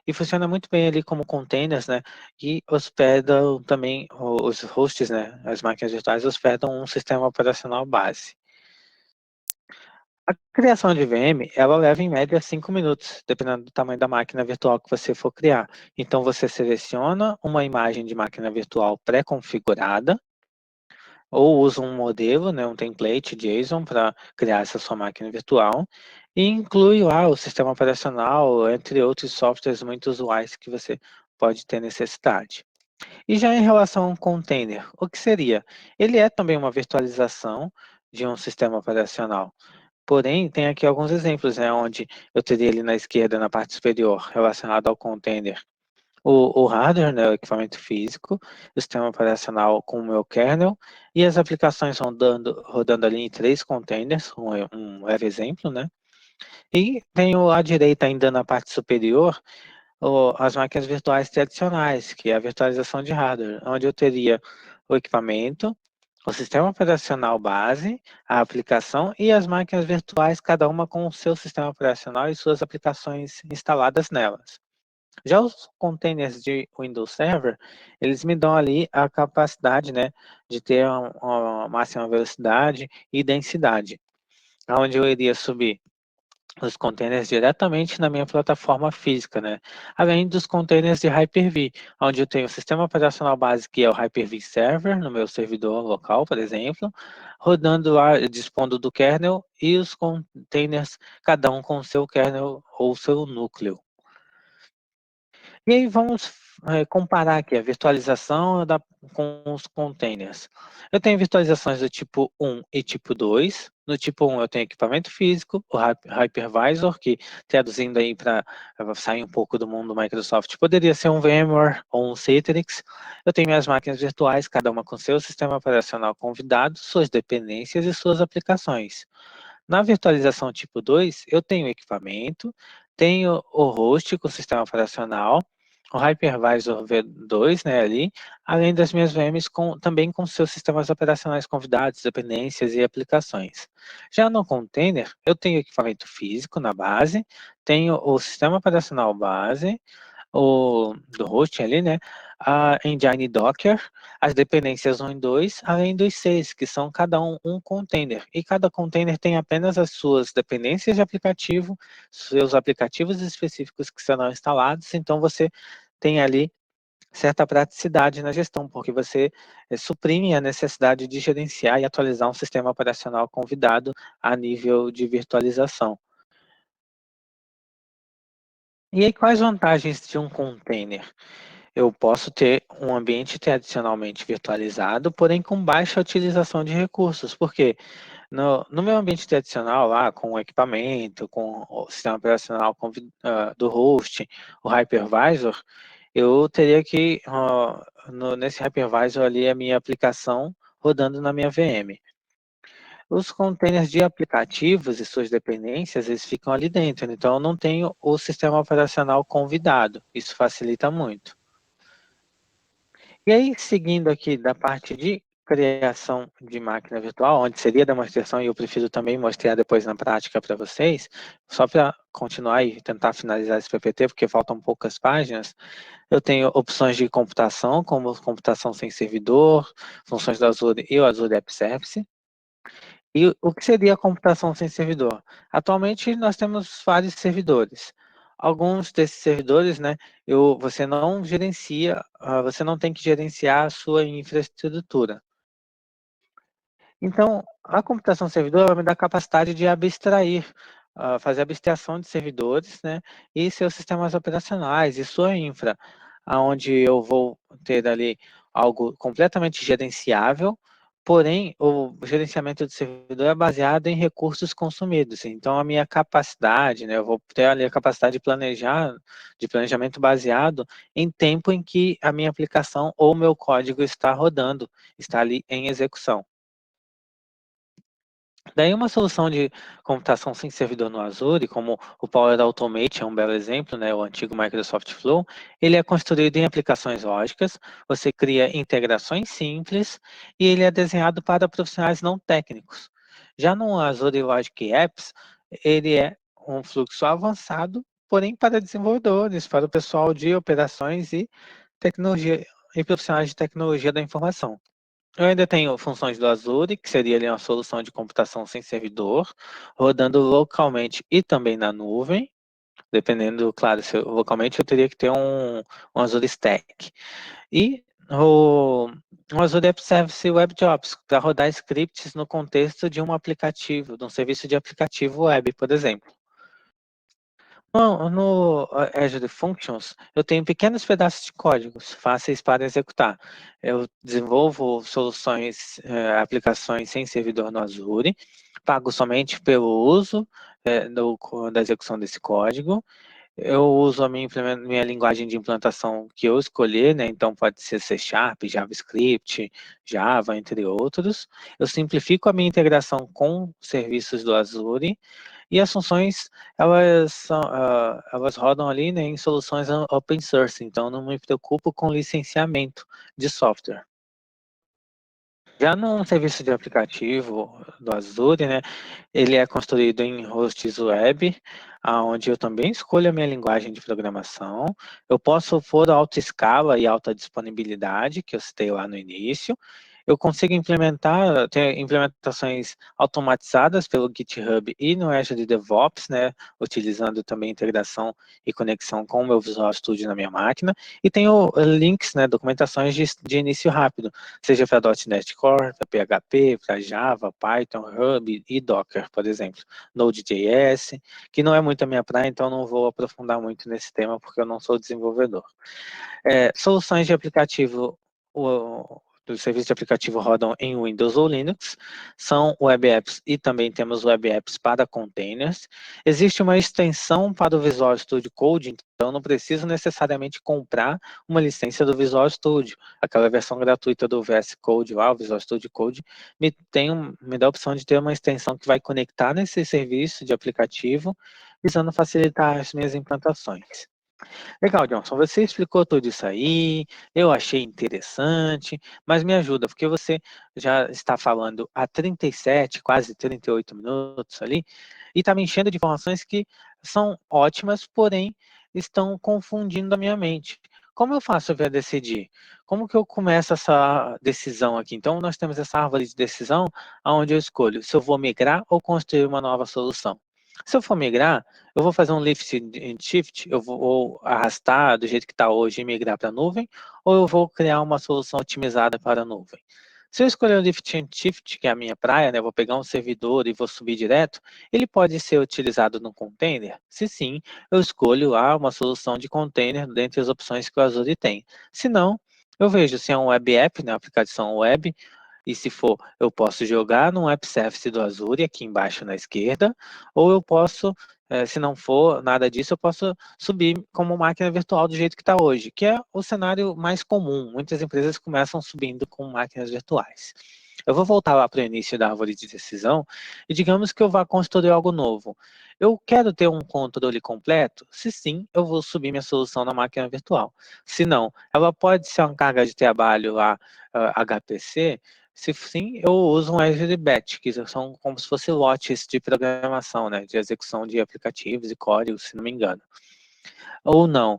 e funciona muito bem ali como containers, né? E hospedam também os hosts, né? As máquinas virtuais hospedam um sistema operacional base. A criação de VM, ela leva em média 5 minutos, dependendo do tamanho da máquina virtual que você for criar. Então, você seleciona uma imagem de máquina virtual pré-configurada, ou usa um modelo, né, um template JSON para criar essa sua máquina virtual, e inclui lá o sistema operacional, entre outros softwares muito usuais que você pode ter necessidade. E já em relação ao container, o que seria? Ele é também uma virtualização de um sistema operacional. Porém, tem aqui alguns exemplos, né, onde eu teria ali na esquerda, na parte superior, relacionado ao container, o hardware, né, o equipamento físico, o sistema operacional com o meu kernel, e as aplicações rodando ali em 3 containers, um leve exemplo, né? E tenho à direita, ainda na parte superior, as máquinas virtuais tradicionais, que é a virtualização de hardware, onde eu teria o equipamento, o sistema operacional base, a aplicação e as máquinas virtuais, cada uma com o seu sistema operacional e suas aplicações instaladas nelas. Já os containers de Windows Server, eles me dão ali a capacidade, né, de ter uma máxima velocidade e densidade, onde eu iria subir os containers diretamente na minha plataforma física, né? Além dos containers de Hyper-V, onde eu tenho o sistema operacional base, que é o Hyper-V Server, no meu servidor local, por exemplo, rodando lá, dispondo do kernel, e os containers, cada um com o seu kernel ou seu núcleo. E aí vamos comparar aqui a virtualização com os containers. Eu tenho virtualizações do tipo 1 e tipo 2. No tipo 1 eu tenho equipamento físico, o hypervisor, que traduzindo aí para sair um pouco do mundo do Microsoft, poderia ser um VMware ou um Citrix. Eu tenho minhas máquinas virtuais, cada uma com seu sistema operacional convidado, suas dependências e suas aplicações. Na virtualização tipo 2, eu tenho equipamento, tenho o host com o sistema operacional, o Hypervisor V2, né, ali, além das minhas VMs também com seus sistemas operacionais convidados, dependências e aplicações. Já no container, eu tenho equipamento físico na base, tenho o sistema operacional base, do hosting ali, né? A engine Docker, as dependências 1 e 2, além dos 6, que são cada um container. E cada container tem apenas as suas dependências de aplicativo, seus aplicativos específicos que serão instalados, então você tem ali certa praticidade na gestão, porque você suprime a necessidade de gerenciar e atualizar um sistema operacional convidado a nível de virtualização. E aí, quais vantagens de um container? Eu posso ter um ambiente tradicionalmente virtualizado, porém com baixa utilização de recursos, porque no meu ambiente tradicional, lá com o equipamento, com o sistema operacional do host, o hypervisor, eu teria que, nesse hypervisor ali, a minha aplicação rodando na minha VM. Os containers de aplicativos e suas dependências, eles ficam ali dentro, então eu não tenho o sistema operacional convidado, isso facilita muito. E aí, seguindo aqui da parte de criação de máquina virtual, onde seria a demonstração, e eu prefiro também mostrar depois na prática para vocês, só para continuar e tentar finalizar esse PPT, porque faltam poucas páginas, eu tenho opções de computação, como computação sem servidor, funções do Azure e o Azure App Service. E o que seria a computação sem servidor? Atualmente, nós temos vários servidores. Alguns desses servidores, né, você não gerencia, você não tem que gerenciar a sua infraestrutura. Então, a computação servidor ela me dá a capacidade de abstrair, fazer abstração de servidores, né, e seus sistemas operacionais e sua infra, aonde eu vou ter ali algo completamente gerenciável, porém o gerenciamento do servidor é baseado em recursos consumidos. Então, a minha capacidade, né, eu vou ter ali a capacidade de planejar, de planejamento baseado em tempo em que a minha aplicação ou meu código está rodando, está ali em execução. Daí uma solução de computação sem servidor no Azure, como o Power Automate é um belo exemplo, né, o antigo Microsoft Flow, ele é construído em aplicações lógicas, você cria integrações simples e ele é desenhado para profissionais não técnicos. Já no Azure Logic Apps, ele é um fluxo avançado, porém para desenvolvedores, para o pessoal de operações e tecnologia e profissionais de tecnologia da informação. Eu ainda tenho funções do Azure, que seria ali uma solução de computação sem servidor, rodando localmente e também na nuvem. Dependendo, claro, se localmente eu teria que ter um Azure Stack. E o Azure App Service Web Jobs, para rodar scripts no contexto de um aplicativo, de um serviço de aplicativo web, por exemplo. No Azure Functions, eu tenho pequenos pedaços de códigos fáceis para executar. Eu desenvolvo soluções, aplicações sem servidor no Azure, pago somente pelo uso da execução desse código. Eu uso a minha linguagem de implantação que eu escolher, né? Então pode ser C Sharp, JavaScript, Java, entre outros. Eu simplifico a minha integração com serviços do Azure e as funções, elas rodam ali, né, em soluções open source, então não me preocupo com licenciamento de software. Já num serviço de aplicativo do Azure, né, ele é construído em hosts web, onde eu também escolho a minha linguagem de programação. Eu posso pôr alta escala e alta disponibilidade, que eu citei lá no início. Eu consigo ter implementações automatizadas pelo GitHub e no Azure DevOps, né, utilizando também integração e conexão com o meu Visual Studio na minha máquina. E tenho links, né, documentações de início rápido, seja para .NET Core, para PHP, para Java, Python, Ruby e Docker, por exemplo. Node.js, que não é muito a minha praia, então não vou aprofundar muito nesse tema, porque eu não sou desenvolvedor. Soluções de aplicativo, do serviço de aplicativo rodam em Windows ou Linux, são web apps e também temos web apps para containers. Existe uma extensão para o Visual Studio Code, então não preciso necessariamente comprar uma licença do Visual Studio. Aquela versão gratuita do VS Code lá, o Visual Studio Code, me dá a opção de ter uma extensão que vai conectar nesse serviço de aplicativo, visando facilitar as minhas implantações. Legal, Johnson, você explicou tudo isso aí, eu achei interessante, mas me ajuda, porque você já está falando há 37, quase 38 minutos ali, e está me enchendo de informações que são ótimas, porém estão confundindo a minha mente. Como eu faço para decidir? Como que eu começo essa decisão aqui? Então, nós temos essa árvore de decisão, onde eu escolho se eu vou migrar ou construir uma nova solução. Se eu for migrar, eu vou fazer um lift and shift, eu vou arrastar do jeito que está hoje e migrar para a nuvem, ou eu vou criar uma solução otimizada para a nuvem. Se eu escolher o lift and shift, que é a minha praia, né, eu vou pegar um servidor e vou subir direto, ele pode ser utilizado no container? Se sim, eu escolho lá uma solução de container dentre as opções que o Azure tem. Se não, eu vejo se é um web app, né, aplicação web, e se for, eu posso jogar no App Service do Azure, aqui embaixo na esquerda, ou eu posso, se não for nada disso, eu posso subir como máquina virtual do jeito que está hoje, que é o cenário mais comum. Muitas empresas começam subindo com máquinas virtuais. Eu vou voltar lá para o início da árvore de decisão e digamos que eu vá construir algo novo. Eu quero ter um controle completo? Se sim, eu vou subir minha solução na máquina virtual. Se não, ela pode ser uma carga de trabalho lá, HPC. Se sim, eu uso um Azure Batch, que são como se fossem lotes de programação, né, de execução de aplicativos e códigos, se não me engano. Ou não,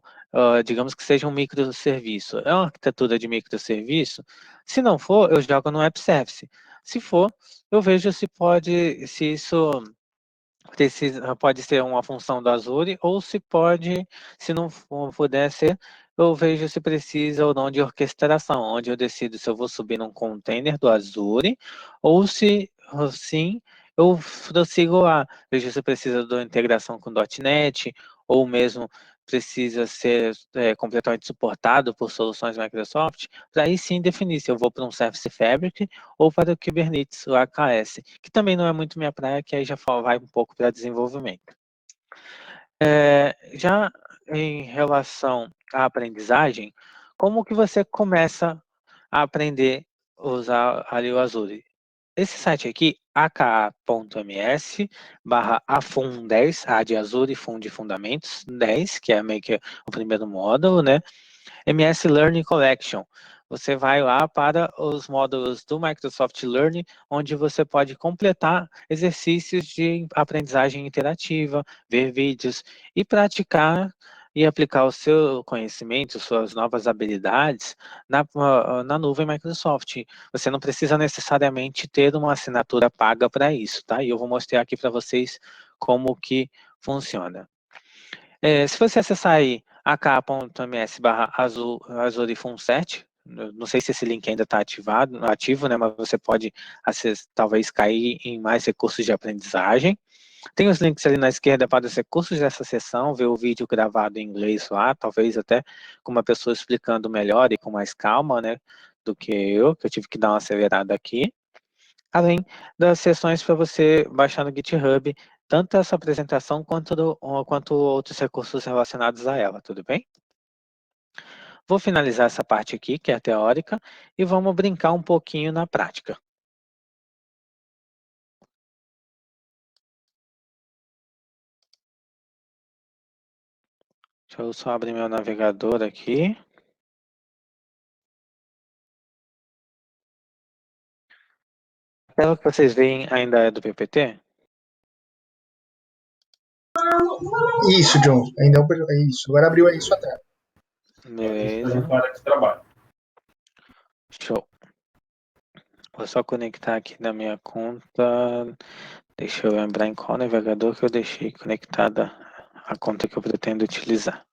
digamos que seja um microserviço. É uma arquitetura de microserviço? Se não for, eu jogo no App Service. Se for, eu vejo se isso pode ser uma função do Azure, ou se não puder ser, eu vejo se precisa ou não de orquestração, onde eu decido se eu vou subir num container do Azure, ou se sim, eu prossigo lá, vejo se precisa de uma integração com .NET, ou mesmo precisa ser completamente suportado por soluções Microsoft, para aí sim definir se eu vou para um Service Fabric ou para o Kubernetes, o AKS, que também não é muito minha praia, que aí já vai um pouco para desenvolvimento. Já em relação à aprendizagem, como que você começa a aprender a usar ali o Azure? Esse site aqui, aka.ms/afun10, A de Azure, Fun de Fundamentos, 10, que é meio que o primeiro módulo, né? MS Learning Collection. você vai lá para os módulos do Microsoft Learning, onde você pode completar exercícios de aprendizagem interativa, ver vídeos e praticar e aplicar o seu conhecimento, suas novas habilidades na nuvem Microsoft. Você não precisa necessariamente ter uma assinatura paga para isso, tá? E eu vou mostrar aqui para vocês como que funciona. Se você acessar aí ak.ms/azurifun7, não sei se esse link ainda está ativo, né? Mas você pode talvez cair em mais recursos de aprendizagem. Tem os links ali na esquerda para os recursos dessa sessão, ver o vídeo gravado em inglês lá, talvez até com uma pessoa explicando melhor e com mais calma, né, do que eu tive que dar uma acelerada aqui. Além das sessões para você baixar no GitHub, tanto essa apresentação quanto outros recursos relacionados a ela, tudo bem? Vou finalizar essa parte aqui, que é a teórica, e vamos brincar um pouquinho na prática. Deixa eu só abrir meu navegador aqui. A tela que vocês veem ainda é do PPT? Isso, John. Ainda é isso. Agora abriu aí sua tela. Beleza. Show. Vou só conectar aqui na minha conta. Deixa eu lembrar em qual navegador que eu deixei conectada a conta que eu pretendo utilizar.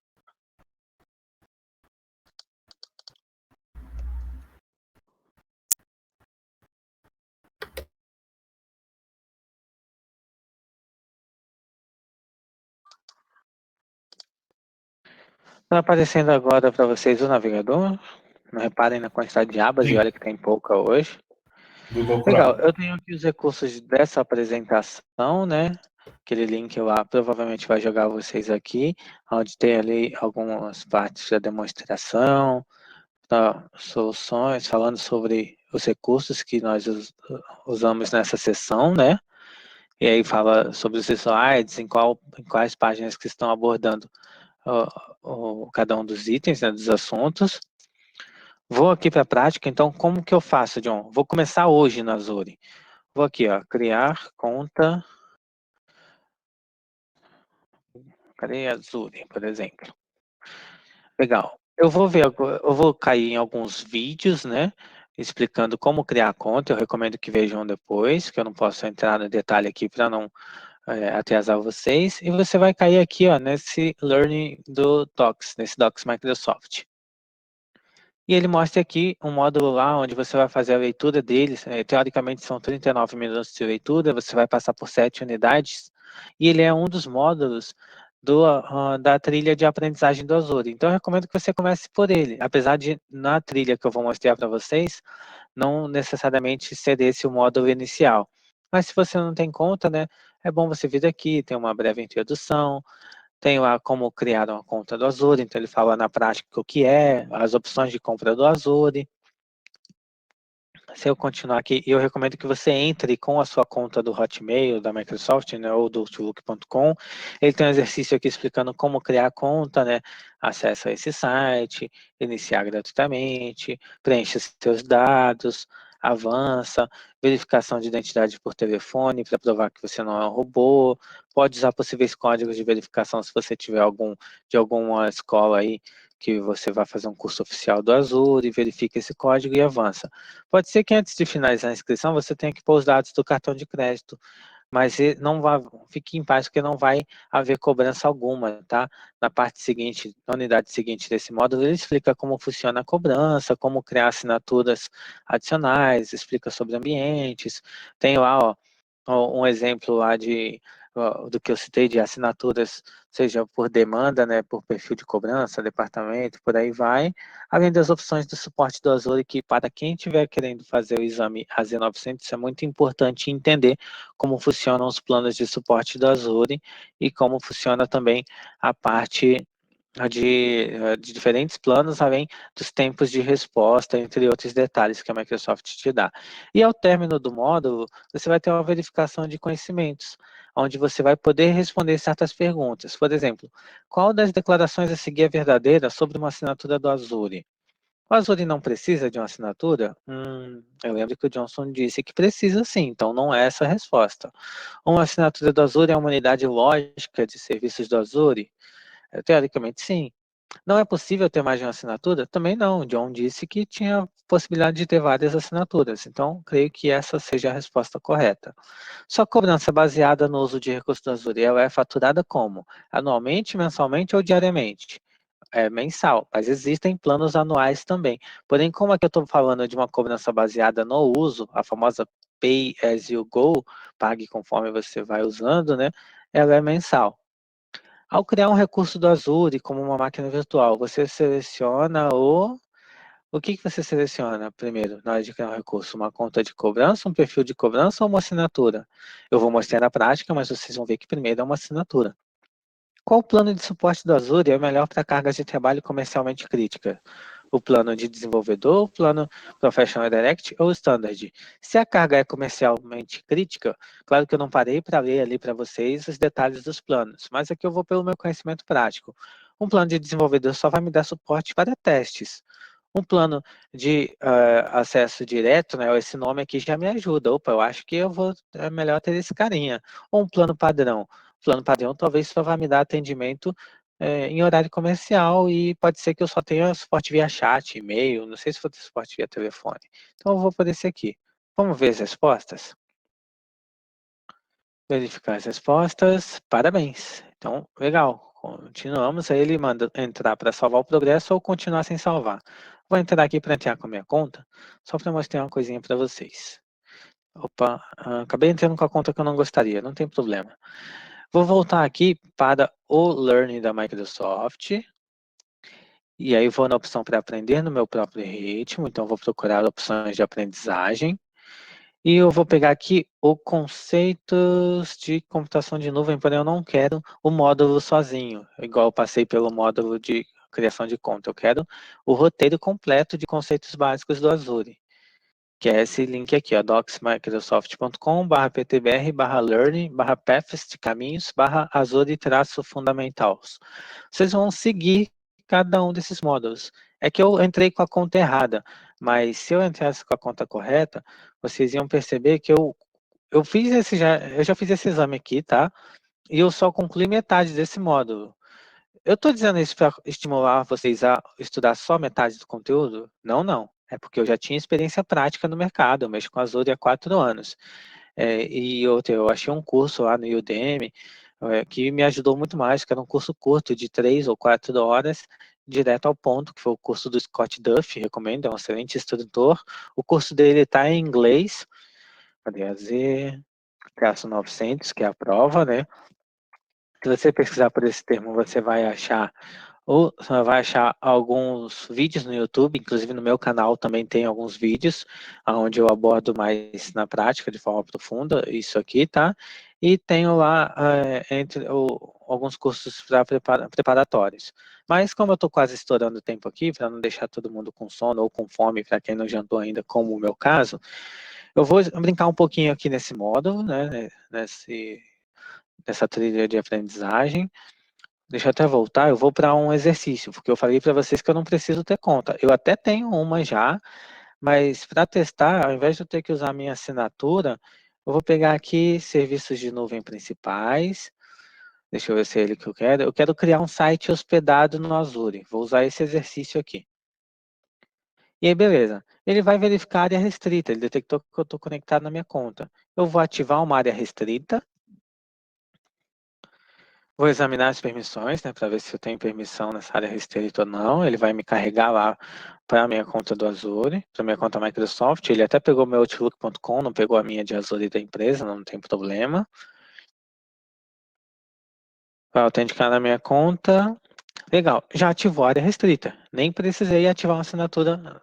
Está aparecendo agora para vocês o navegador. Não reparem na quantidade de abas. Sim. E olha que tem pouca hoje. Legal, eu tenho aqui os recursos dessa apresentação, né? Aquele link lá provavelmente vai jogar vocês aqui, onde tem ali algumas partes da demonstração, soluções, falando sobre os recursos que nós usamos nessa sessão, né? E aí fala sobre os slides, em quais páginas que estão abordando cada um dos itens, né, dos assuntos. Vou aqui para a prática, então como que eu faço, John? Vou começar hoje na Azure. Vou aqui, ó, criar conta. Cadê Azure, por exemplo? Legal. Eu vou cair em alguns vídeos, né? Explicando como criar a conta. Eu recomendo que vejam depois, que eu não posso entrar no detalhe aqui para não atrasar vocês. E você vai cair aqui, ó, nesse Learning do Docs, nesse Docs Microsoft. E ele mostra aqui um módulo lá onde você vai fazer a leitura deles. Teoricamente são 39 minutos de leitura, você vai passar por 7 unidades. E ele é um dos módulos da trilha de aprendizagem do Azure. Então eu recomendo que você comece por ele. Apesar de, na trilha que eu vou mostrar para vocês, não necessariamente ser esse o módulo inicial. Mas se você não tem conta, né, é bom você vir aqui, tem uma breve introdução, tem lá como criar uma conta do Azure, então ele fala na prática o que é, as opções de compra do Azure. Se eu continuar aqui, eu recomendo que você entre com a sua conta do Hotmail, da Microsoft, né, ou do Outlook.com. Ele tem um exercício aqui explicando como criar a conta, né, acessa esse site, iniciar gratuitamente, preenche seus dados, avança, verificação de identidade por telefone para provar que você não é um robô, pode usar possíveis códigos de verificação se você tiver de alguma escola aí que você vai fazer um curso oficial do Azure, verifica esse código e avança. Pode ser que antes de finalizar a inscrição você tenha que pôr os dados do cartão de crédito, mas não vai, fique em paz porque não vai haver cobrança alguma, tá? Na parte seguinte, na unidade seguinte desse módulo, ele explica como funciona a cobrança, como criar assinaturas adicionais, explica sobre ambientes, tem lá, ó, um exemplo lá do que eu citei de assinaturas, seja por demanda, né, por perfil de cobrança, departamento, por aí vai, além das opções do suporte do Azure, que para quem estiver querendo fazer o exame AZ900, é muito importante entender como funcionam os planos de suporte do Azure e como funciona também a parte de diferentes planos, além dos tempos de resposta, entre outros detalhes que a Microsoft te dá. E ao término do módulo, você vai ter uma verificação de conhecimentos, onde você vai poder responder certas perguntas. Por exemplo, qual das declarações a seguir é verdadeira sobre uma assinatura do Azure? O Azure não precisa de uma assinatura? Eu lembro que o Johnson disse que precisa sim, então não é essa a resposta. Uma assinatura do Azure é uma unidade lógica de serviços do Azure? Teoricamente, sim. Não é possível ter mais de uma assinatura? Também não. O John disse que tinha possibilidade de ter várias assinaturas. Então, creio que essa seja a resposta correta. Sua cobrança baseada no uso de recursos do Azure, ela é faturada como? Anualmente, mensalmente ou diariamente? É mensal, mas existem planos anuais também. Porém, como aqui eu estou falando de uma cobrança baseada no uso, a famosa Pay as you go, pague conforme você vai usando, né? Ela é mensal. Ao criar um recurso do Azure como uma máquina virtual, você seleciona o que você seleciona primeiro na hora de criar um recurso? Uma conta de cobrança, um perfil de cobrança ou uma assinatura? Eu vou mostrar na prática, mas vocês vão ver que primeiro é uma assinatura. Qual plano de suporte do Azure é o melhor para cargas de trabalho comercialmente críticas? O plano de desenvolvedor, o plano Professional Direct ou o Standard? Se a carga é comercialmente crítica, claro que eu não parei para ler ali para vocês os detalhes dos planos, mas aqui eu vou pelo meu conhecimento prático. Um plano de desenvolvedor só vai me dar suporte para testes. Um plano de acesso direto, né, esse nome aqui já me ajuda. Opa, eu acho que é melhor ter esse carinha. Ou um plano padrão. Plano padrão talvez só vai me dar atendimento em horário comercial e pode ser que eu só tenha suporte via chat, e-mail, não sei se vou ter suporte via telefone. Então eu vou por esse aqui. Vamos ver as respostas? Verificar as respostas, parabéns. Então, legal. Continuamos, aí ele manda entrar para salvar o progresso ou continuar sem salvar. Vou entrar aqui para entrar com a minha conta, só para mostrar uma coisinha para vocês. Opa, acabei entrando com a conta que eu não gostaria, não tem problema. Vou voltar aqui para o Learning da Microsoft. E aí vou na opção para aprender no meu próprio ritmo, então vou procurar opções de aprendizagem. E eu vou pegar aqui o conceitos de computação de nuvem, porém eu não quero o módulo sozinho, igual eu passei pelo módulo de criação de conta. Eu quero o roteiro completo de conceitos básicos do Azure, que é esse link aqui, ó, docsmicrosoft.com/ptbr/learning/paths de caminhos/azure-fundamentals. Vocês vão seguir cada um desses módulos. É que eu entrei com a conta errada, mas se eu entrasse com a conta correta, vocês iam perceber que eu já fiz esse exame aqui, tá? E eu só concluí metade desse módulo. Eu estou dizendo isso para estimular vocês a estudar só metade do conteúdo? Não, não. É porque eu já tinha experiência prática no mercado, eu mexo com Azure há 4 anos. E outra, eu achei um curso lá no Udemy que me ajudou muito mais, que era um curso curto de 3 ou 4 horas, direto ao ponto, que foi o curso do Scott Duff, recomendo, é um excelente instrutor. O curso dele está em inglês, cadê a Z, 900, que é a prova, né? Se você pesquisar por esse termo, você vai achar alguns vídeos no YouTube, inclusive no meu canal também tem alguns vídeos onde eu abordo mais na prática, de forma profunda, isso aqui, tá? E tenho lá alguns cursos preparatórios. Mas como eu estou quase estourando o tempo aqui, para não deixar todo mundo com sono ou com fome, para quem não jantou ainda, como o meu caso, eu vou brincar um pouquinho aqui nesse módulo, né? Nessa trilha de aprendizagem. Deixa eu até voltar, eu vou para um exercício, porque eu falei para vocês que eu não preciso ter conta. Eu até tenho uma já, mas para testar, ao invés de eu ter que usar a minha assinatura, eu vou pegar aqui serviços de nuvem principais. Deixa eu ver se é ele que eu quero. Eu quero criar um site hospedado no Azure. Vou usar esse exercício aqui. E aí, beleza. Ele vai verificar a área restrita. Ele detectou que eu estou conectado na minha conta. Eu vou ativar uma área restrita. Vou examinar as permissões, né, para ver se eu tenho permissão nessa área restrita ou não. Ele vai me carregar lá para a minha conta do Azure, para a minha conta Microsoft. Ele até pegou meu Outlook.com, não pegou a minha de Azure da empresa, não tem problema. Vai autenticar na minha conta. Legal, já ativou a área restrita. Nem precisei ativar uma assinatura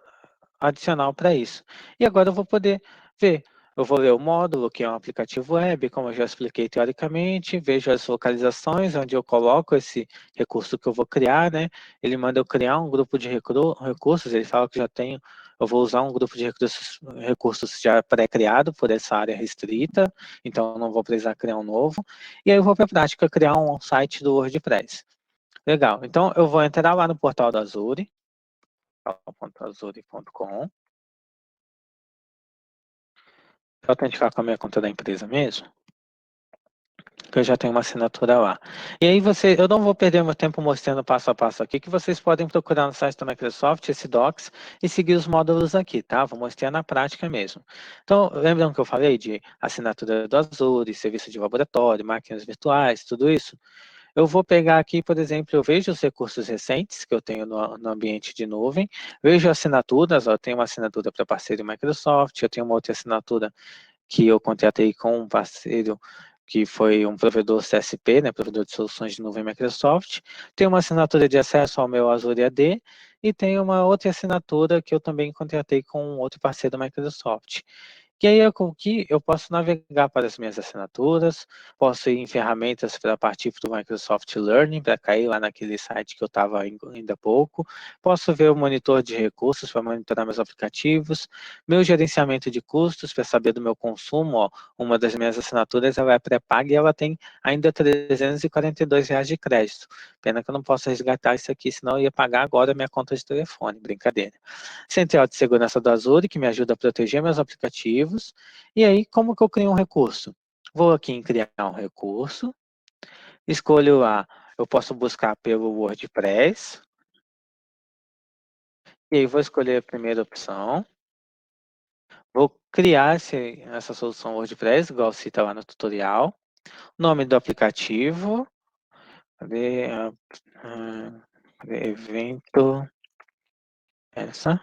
adicional para isso. E agora eu vou poder ver. Eu vou ler o módulo, que é um aplicativo web, como eu já expliquei teoricamente, vejo as localizações onde eu coloco esse recurso que eu vou criar, né? Ele manda eu criar um grupo de recursos, ele fala que já tenho, eu vou usar um grupo de recursos já pré-criado por essa área restrita, então eu não vou precisar criar um novo. E aí eu vou para a prática criar um site do WordPress. Legal, então eu vou entrar lá no portal da Azure, digital.azure.com. Vou autenticar com a minha conta da empresa mesmo, que eu já tenho uma assinatura lá. E aí eu não vou perder meu tempo mostrando passo a passo aqui, que vocês podem procurar no site da Microsoft, esse Docs, e seguir os módulos aqui, tá? Vou mostrar na prática mesmo. Então, lembram que eu falei de assinatura do Azure, serviço de laboratório, máquinas virtuais, tudo isso? Eu vou pegar aqui, por exemplo, eu vejo os recursos recentes que eu tenho no ambiente de nuvem, vejo assinaturas, eu tenho uma assinatura para parceiro Microsoft, eu tenho uma outra assinatura que eu contratei com um parceiro que foi um provedor CSP, né, provedor de soluções de nuvem Microsoft, tem uma assinatura de acesso ao meu Azure AD e tem uma outra assinatura que eu também contratei com um outro parceiro Microsoft. E aí aqui eu posso navegar para as minhas assinaturas, posso ir em ferramentas para partir para o Microsoft Learning, para cair lá naquele site que eu estava ainda há pouco, posso ver o monitor de recursos para monitorar meus aplicativos, meu gerenciamento de custos para saber do meu consumo, ó, uma das minhas assinaturas ela é pré-paga e ela tem ainda R$342 de crédito. Pena que eu não posso resgatar isso aqui, senão eu ia pagar agora a minha conta de telefone, brincadeira. Central de segurança do Azure, que me ajuda a proteger meus aplicativos. E aí, como que eu crio um recurso? Vou aqui em criar um recurso, escolho lá, eu posso buscar pelo WordPress, e aí vou escolher a primeira opção, vou criar essa solução WordPress, igual cita lá no tutorial, nome do aplicativo, cadê, cadê evento, essa,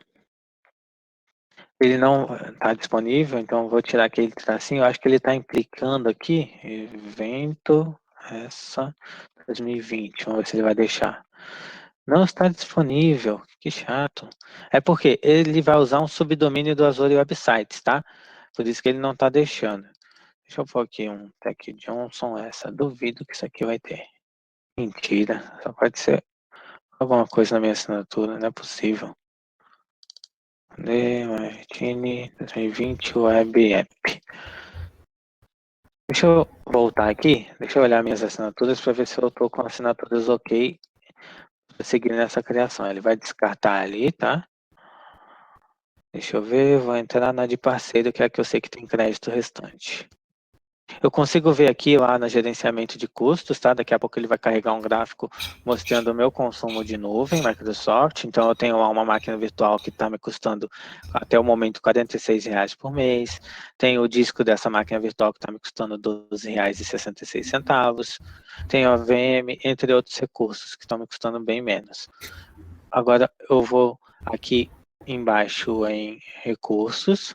ele não está disponível, então vou tirar aquele tracinho. Eu acho que ele está implicando aqui. Evento, essa, 2020. Vamos ver se ele vai deixar. Não está disponível. Que chato. É porque ele vai usar um subdomínio do Azure Websites, tá? Por isso que ele não está deixando. Deixa eu pôr aqui um Tech Johnson, essa. Duvido que isso aqui vai ter. Mentira. Só pode ser alguma coisa na minha assinatura. Não é possível. Martini 2020 Web App. Deixa eu voltar aqui, deixa eu olhar minhas assinaturas para ver se eu estou com assinaturas ok para seguir nessa criação. Ele vai descartar ali, tá? Deixa eu ver, vou entrar na de parceiro, que é a que eu sei que tem crédito restante. Eu consigo ver aqui lá no gerenciamento de custos, tá? Daqui a pouco ele vai carregar um gráfico mostrando o meu consumo de nuvem, Microsoft. Então eu tenho lá uma máquina virtual que está me custando até o momento R$46 por mês. Tenho o disco dessa máquina virtual que está me custando R$12,66. Tenho a VM, entre outros recursos que estão me custando bem menos. Agora eu vou aqui embaixo em recursos.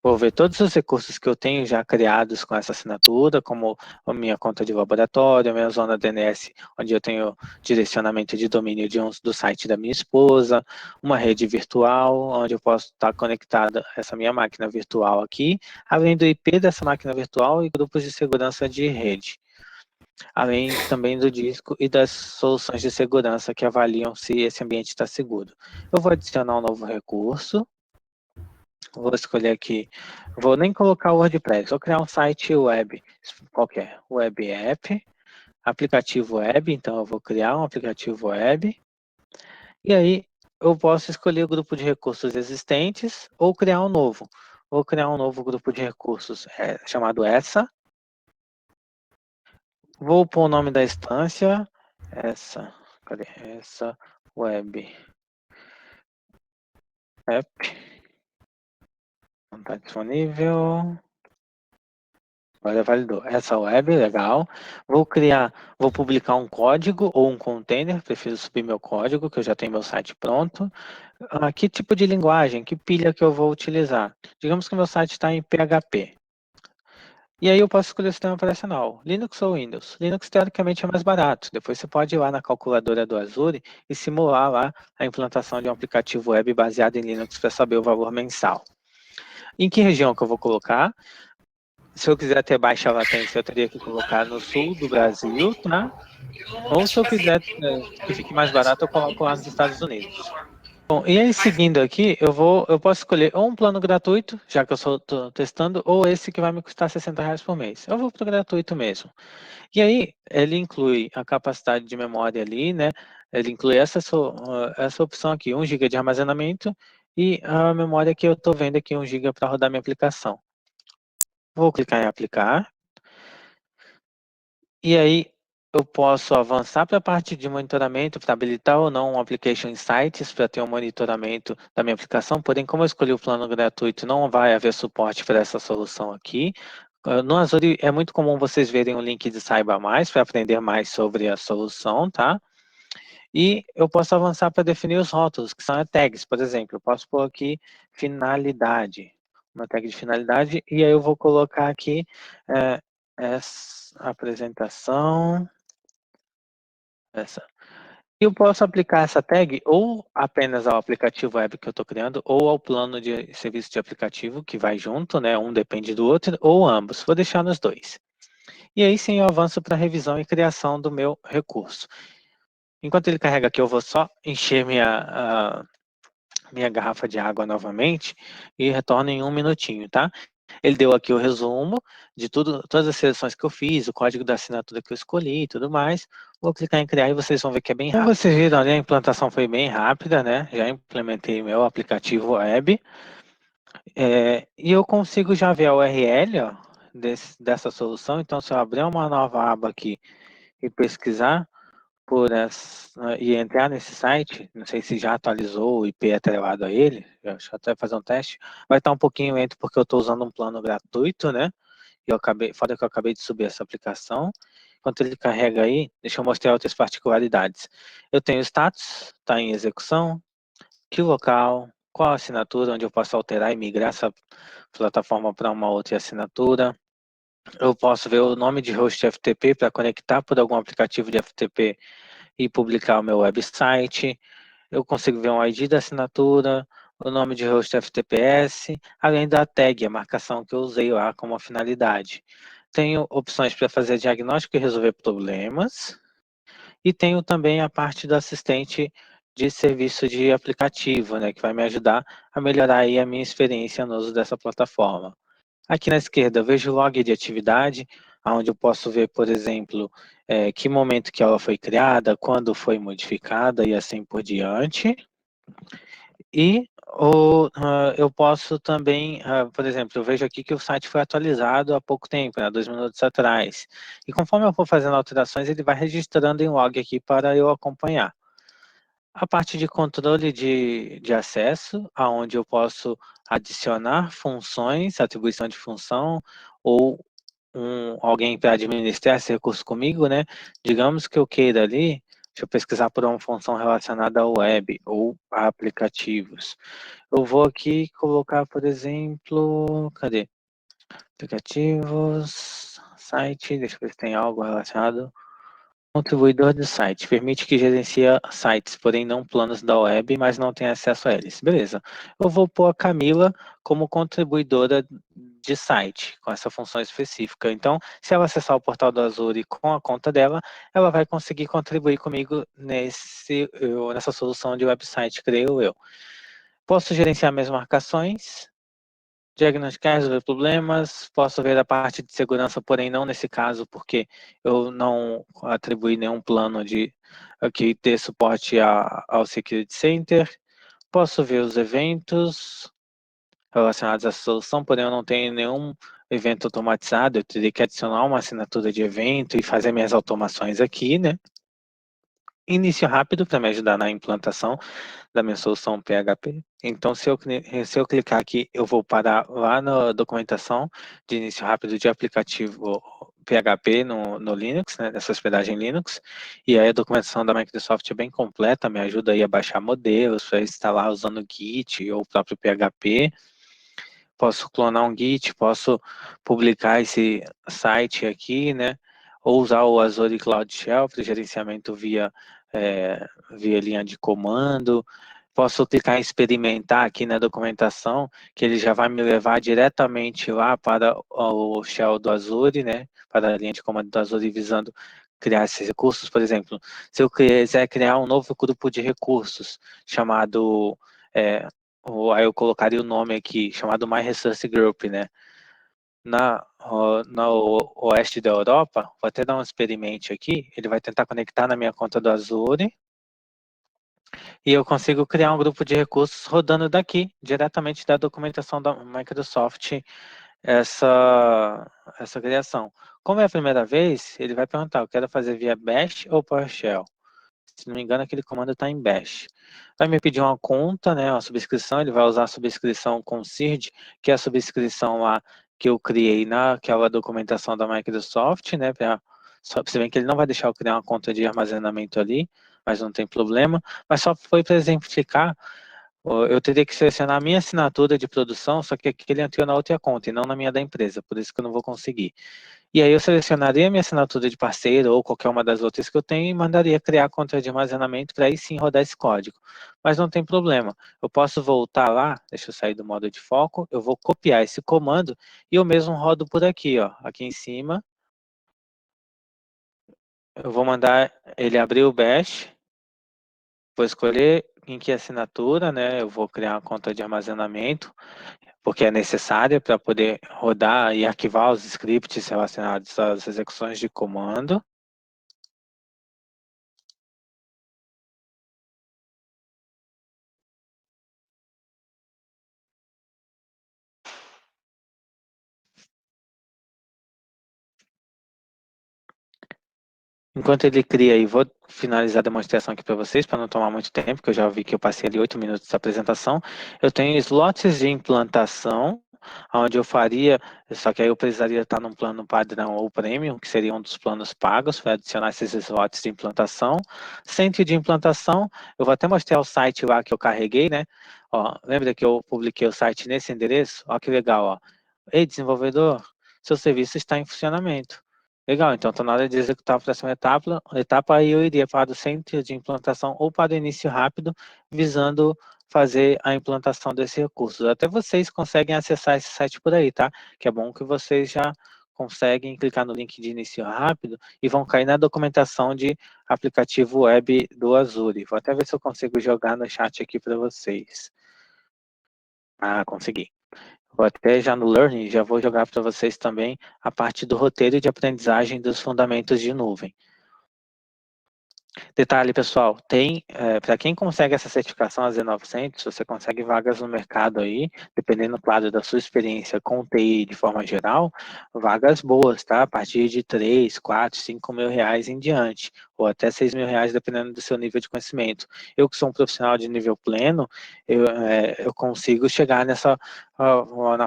Vou ver todos os recursos que eu tenho já criados com essa assinatura, como a minha conta de laboratório, a minha zona DNS, onde eu tenho direcionamento de domínio do site da minha esposa, uma rede virtual, onde eu posso estar conectada a essa minha máquina virtual aqui, além do IP dessa máquina virtual e grupos de segurança de rede. Além também do disco e das soluções de segurança que avaliam se esse ambiente está seguro. Eu vou adicionar um novo recurso. Vou escolher aqui, vou nem colocar o WordPress, vou criar um site web, qualquer, web app, aplicativo web, então eu vou criar um aplicativo web, e aí eu posso escolher o grupo de recursos existentes ou criar um novo. Vou criar um novo grupo de recursos chamado essa, vou pôr o nome da instância, cadê? Essa web app, não está disponível. Agora validou. Essa web, legal. Vou publicar um código ou um container, prefiro subir meu código, que eu já tenho meu site pronto. Que tipo de linguagem, que pilha que eu vou utilizar? Digamos que meu site está em PHP. E aí eu posso escolher o sistema operacional, Linux ou Windows. Linux teoricamente é mais barato. Depois você pode ir lá na calculadora do Azure e simular lá a implantação de um aplicativo web baseado em Linux para saber o valor mensal. Em que região que eu vou colocar? Se eu quiser ter baixa latência, eu teria que colocar no sul do Brasil, tá? Ou se eu quiser que fique mais barato, eu coloco lá nos Estados Unidos. Bom, e aí seguindo aqui, eu posso escolher ou um plano gratuito, já que eu estou testando, ou esse que vai me custar R$ 60 por mês. Eu vou para o gratuito mesmo. E aí, ele inclui a capacidade de memória ali, né? Ele inclui essa opção aqui, 1 GB de armazenamento e a memória que eu estou vendo aqui, 1 GB para rodar minha aplicação. Vou clicar em aplicar. E aí, eu posso avançar para a parte de monitoramento, para habilitar ou não um Application Insights, para ter um monitoramento da minha aplicação. Porém, como eu escolhi o plano gratuito, não vai haver suporte para essa solução aqui. No Azure é muito comum vocês verem o link de Saiba Mais para aprender mais sobre a solução, tá? E eu posso avançar para definir os rótulos, que são as tags. Por exemplo, eu posso pôr aqui finalidade, uma tag de finalidade, e aí eu vou colocar aqui essa apresentação, essa. E eu posso aplicar essa tag ou apenas ao aplicativo web que eu estou criando, ou ao plano de serviço de aplicativo, que vai junto, né? Um depende do outro, ou ambos. Vou deixar nos dois. E aí sim eu avanço para a revisão e criação do meu recurso. Enquanto ele carrega aqui, eu vou só encher minha garrafa de água novamente e retorno em 1 minutinho, tá? Ele deu aqui o resumo de todas as seleções que eu fiz, o código da assinatura que eu escolhi e tudo mais. Vou clicar em criar e vocês vão ver que é bem rápido. Como vocês viram ali, a implantação foi bem rápida, né? Já implementei meu aplicativo web. E eu consigo já ver a URL, ó, dessa solução. Então, se eu abrir uma nova aba aqui e pesquisar e entrar nesse site, não sei se já atualizou o IP atrelado a ele, deixa eu até fazer um teste, vai estar um pouquinho lento porque eu estou usando um plano gratuito, né? Fora que eu acabei de subir essa aplicação. Enquanto ele carrega aí, deixa eu mostrar outras particularidades. Eu tenho status, está em execução, que local, qual a assinatura, onde eu posso alterar e migrar essa plataforma para uma outra assinatura. Eu posso ver o nome de host FTP para conectar por algum aplicativo de FTP e publicar o meu website. Eu consigo ver um ID da assinatura, o nome de host FTPS, além da tag, a marcação que eu usei lá como finalidade. Tenho opções para fazer diagnóstico e resolver problemas. E tenho também a parte do assistente de serviço de aplicativo, né, que vai me ajudar a melhorar aí a minha experiência no uso dessa plataforma. Aqui na esquerda eu vejo o log de atividade, onde eu posso ver, por exemplo, que momento que ela foi criada, quando foi modificada e assim por diante. E eu posso também, por exemplo, eu vejo aqui que o site foi atualizado há pouco tempo, né, 2 minutos atrás. E conforme eu for fazendo alterações, ele vai registrando em log aqui para eu acompanhar. A parte de controle de acesso, aonde eu posso adicionar funções, atribuição de função, ou alguém para administrar esse recurso comigo, né? Digamos que eu queira ali, deixa eu pesquisar por uma função relacionada ao web ou a aplicativos. Eu vou aqui colocar, por exemplo, cadê? Aplicativos, site, deixa eu ver se tem algo relacionado. Contribuidor do site. Permite que gerencie sites, porém não planos da web, mas não tem acesso a eles. Beleza. Eu vou pôr a Camila como contribuidora de site, com essa função específica. Então, se ela acessar o portal do Azure com a conta dela, ela vai conseguir contribuir comigo nessa solução de website, creio eu. Posso gerenciar minhas marcações, diagnosticar, resolver problemas, posso ver a parte de segurança, porém não nesse caso, porque eu não atribuí nenhum plano de aqui ter suporte ao Security Center. Posso ver os eventos relacionados à solução, porém eu não tenho nenhum evento automatizado, eu teria que adicionar uma assinatura de evento e fazer minhas automações aqui, né? Início rápido para me ajudar na implantação da minha solução PHP. Então, se eu clicar aqui, eu vou parar lá na documentação de início rápido de aplicativo PHP no Linux, né, nessa hospedagem Linux. E aí a documentação da Microsoft é bem completa, me ajuda aí a baixar modelos, para instalar usando o Git ou o próprio PHP. Posso clonar um Git, posso publicar esse site aqui, né? Ou usar o Azure Cloud Shell para gerenciamento via linha de comando. Posso clicar em experimentar aqui na documentação, que ele já vai me levar diretamente lá para o Shell do Azure, né? Para a linha de comando do Azure visando criar esses recursos. Por exemplo, se eu quiser criar um novo grupo de recursos chamado, aí eu colocaria o nome aqui, chamado My Resource Group, né? Na oeste da Europa, vou até dar um experimento aqui, ele vai tentar conectar na minha conta do Azure, e eu consigo criar um grupo de recursos rodando daqui, diretamente da documentação da Microsoft, essa criação. Como é a primeira vez, ele vai perguntar, eu quero fazer via Bash ou PowerShell? Se não me engano, aquele comando está em Bash. Vai me pedir uma conta, né, uma subscrição, ele vai usar a subscrição com CIRD, que é a subscrição lá que eu criei naquela documentação da Microsoft, né, se bem que ele não vai deixar eu criar uma conta de armazenamento ali, mas não tem problema. Mas só foi para exemplificar, eu teria que selecionar a minha assinatura de produção, só que aqui ele entrou na outra conta e não na minha da empresa, por isso que eu não vou conseguir. E aí eu selecionaria a minha assinatura de parceiro ou qualquer uma das outras que eu tenho e mandaria criar a conta de armazenamento para aí sim rodar esse código. Mas não tem problema, eu posso voltar lá, deixa eu sair do modo de foco, eu vou copiar esse comando e eu mesmo rodo por aqui, ó, aqui em cima. Eu vou mandar ele abrir o Bash, vou escolher em que assinatura, né, eu vou criar uma conta de armazenamento, porque é necessária para poder rodar e arquivar os scripts relacionados às execuções de comando. Enquanto ele cria aí, vou finalizar a demonstração aqui para vocês, para não tomar muito tempo, porque eu já vi que eu passei ali 8 minutos da apresentação. Eu tenho slots de implantação, onde eu faria, só que aí eu precisaria estar num plano padrão ou premium, que seria um dos planos pagos, para adicionar esses slots de implantação. Centro de implantação, eu vou até mostrar o site lá que eu carreguei, né? Ó, lembra que eu publiquei o site nesse endereço? Ó, que legal, ó. Ei, desenvolvedor, seu serviço está em funcionamento. Legal, então está na hora de executar a próxima etapa, aí eu iria para o centro de implantação ou para o início rápido, visando fazer a implantação desses recursos. Até vocês conseguem acessar esse site por aí, tá? Que é bom que vocês já conseguem clicar no link de início rápido e vão cair na documentação de aplicativo web do Azure. Vou até ver se eu consigo jogar no chat aqui para vocês. Ah, consegui. Vou até já no Learning, já vou jogar para vocês também a parte do roteiro de aprendizagem dos fundamentos de nuvem. Detalhe, pessoal, tem, para quem consegue essa certificação AZ900, você consegue vagas no mercado aí, dependendo, claro, da sua experiência com TI de forma geral, vagas boas, tá? A partir de 3, 4, 5 mil reais em diante, ou até 6 mil reais, dependendo do seu nível de conhecimento. Eu que sou um profissional de nível pleno, eu consigo chegar na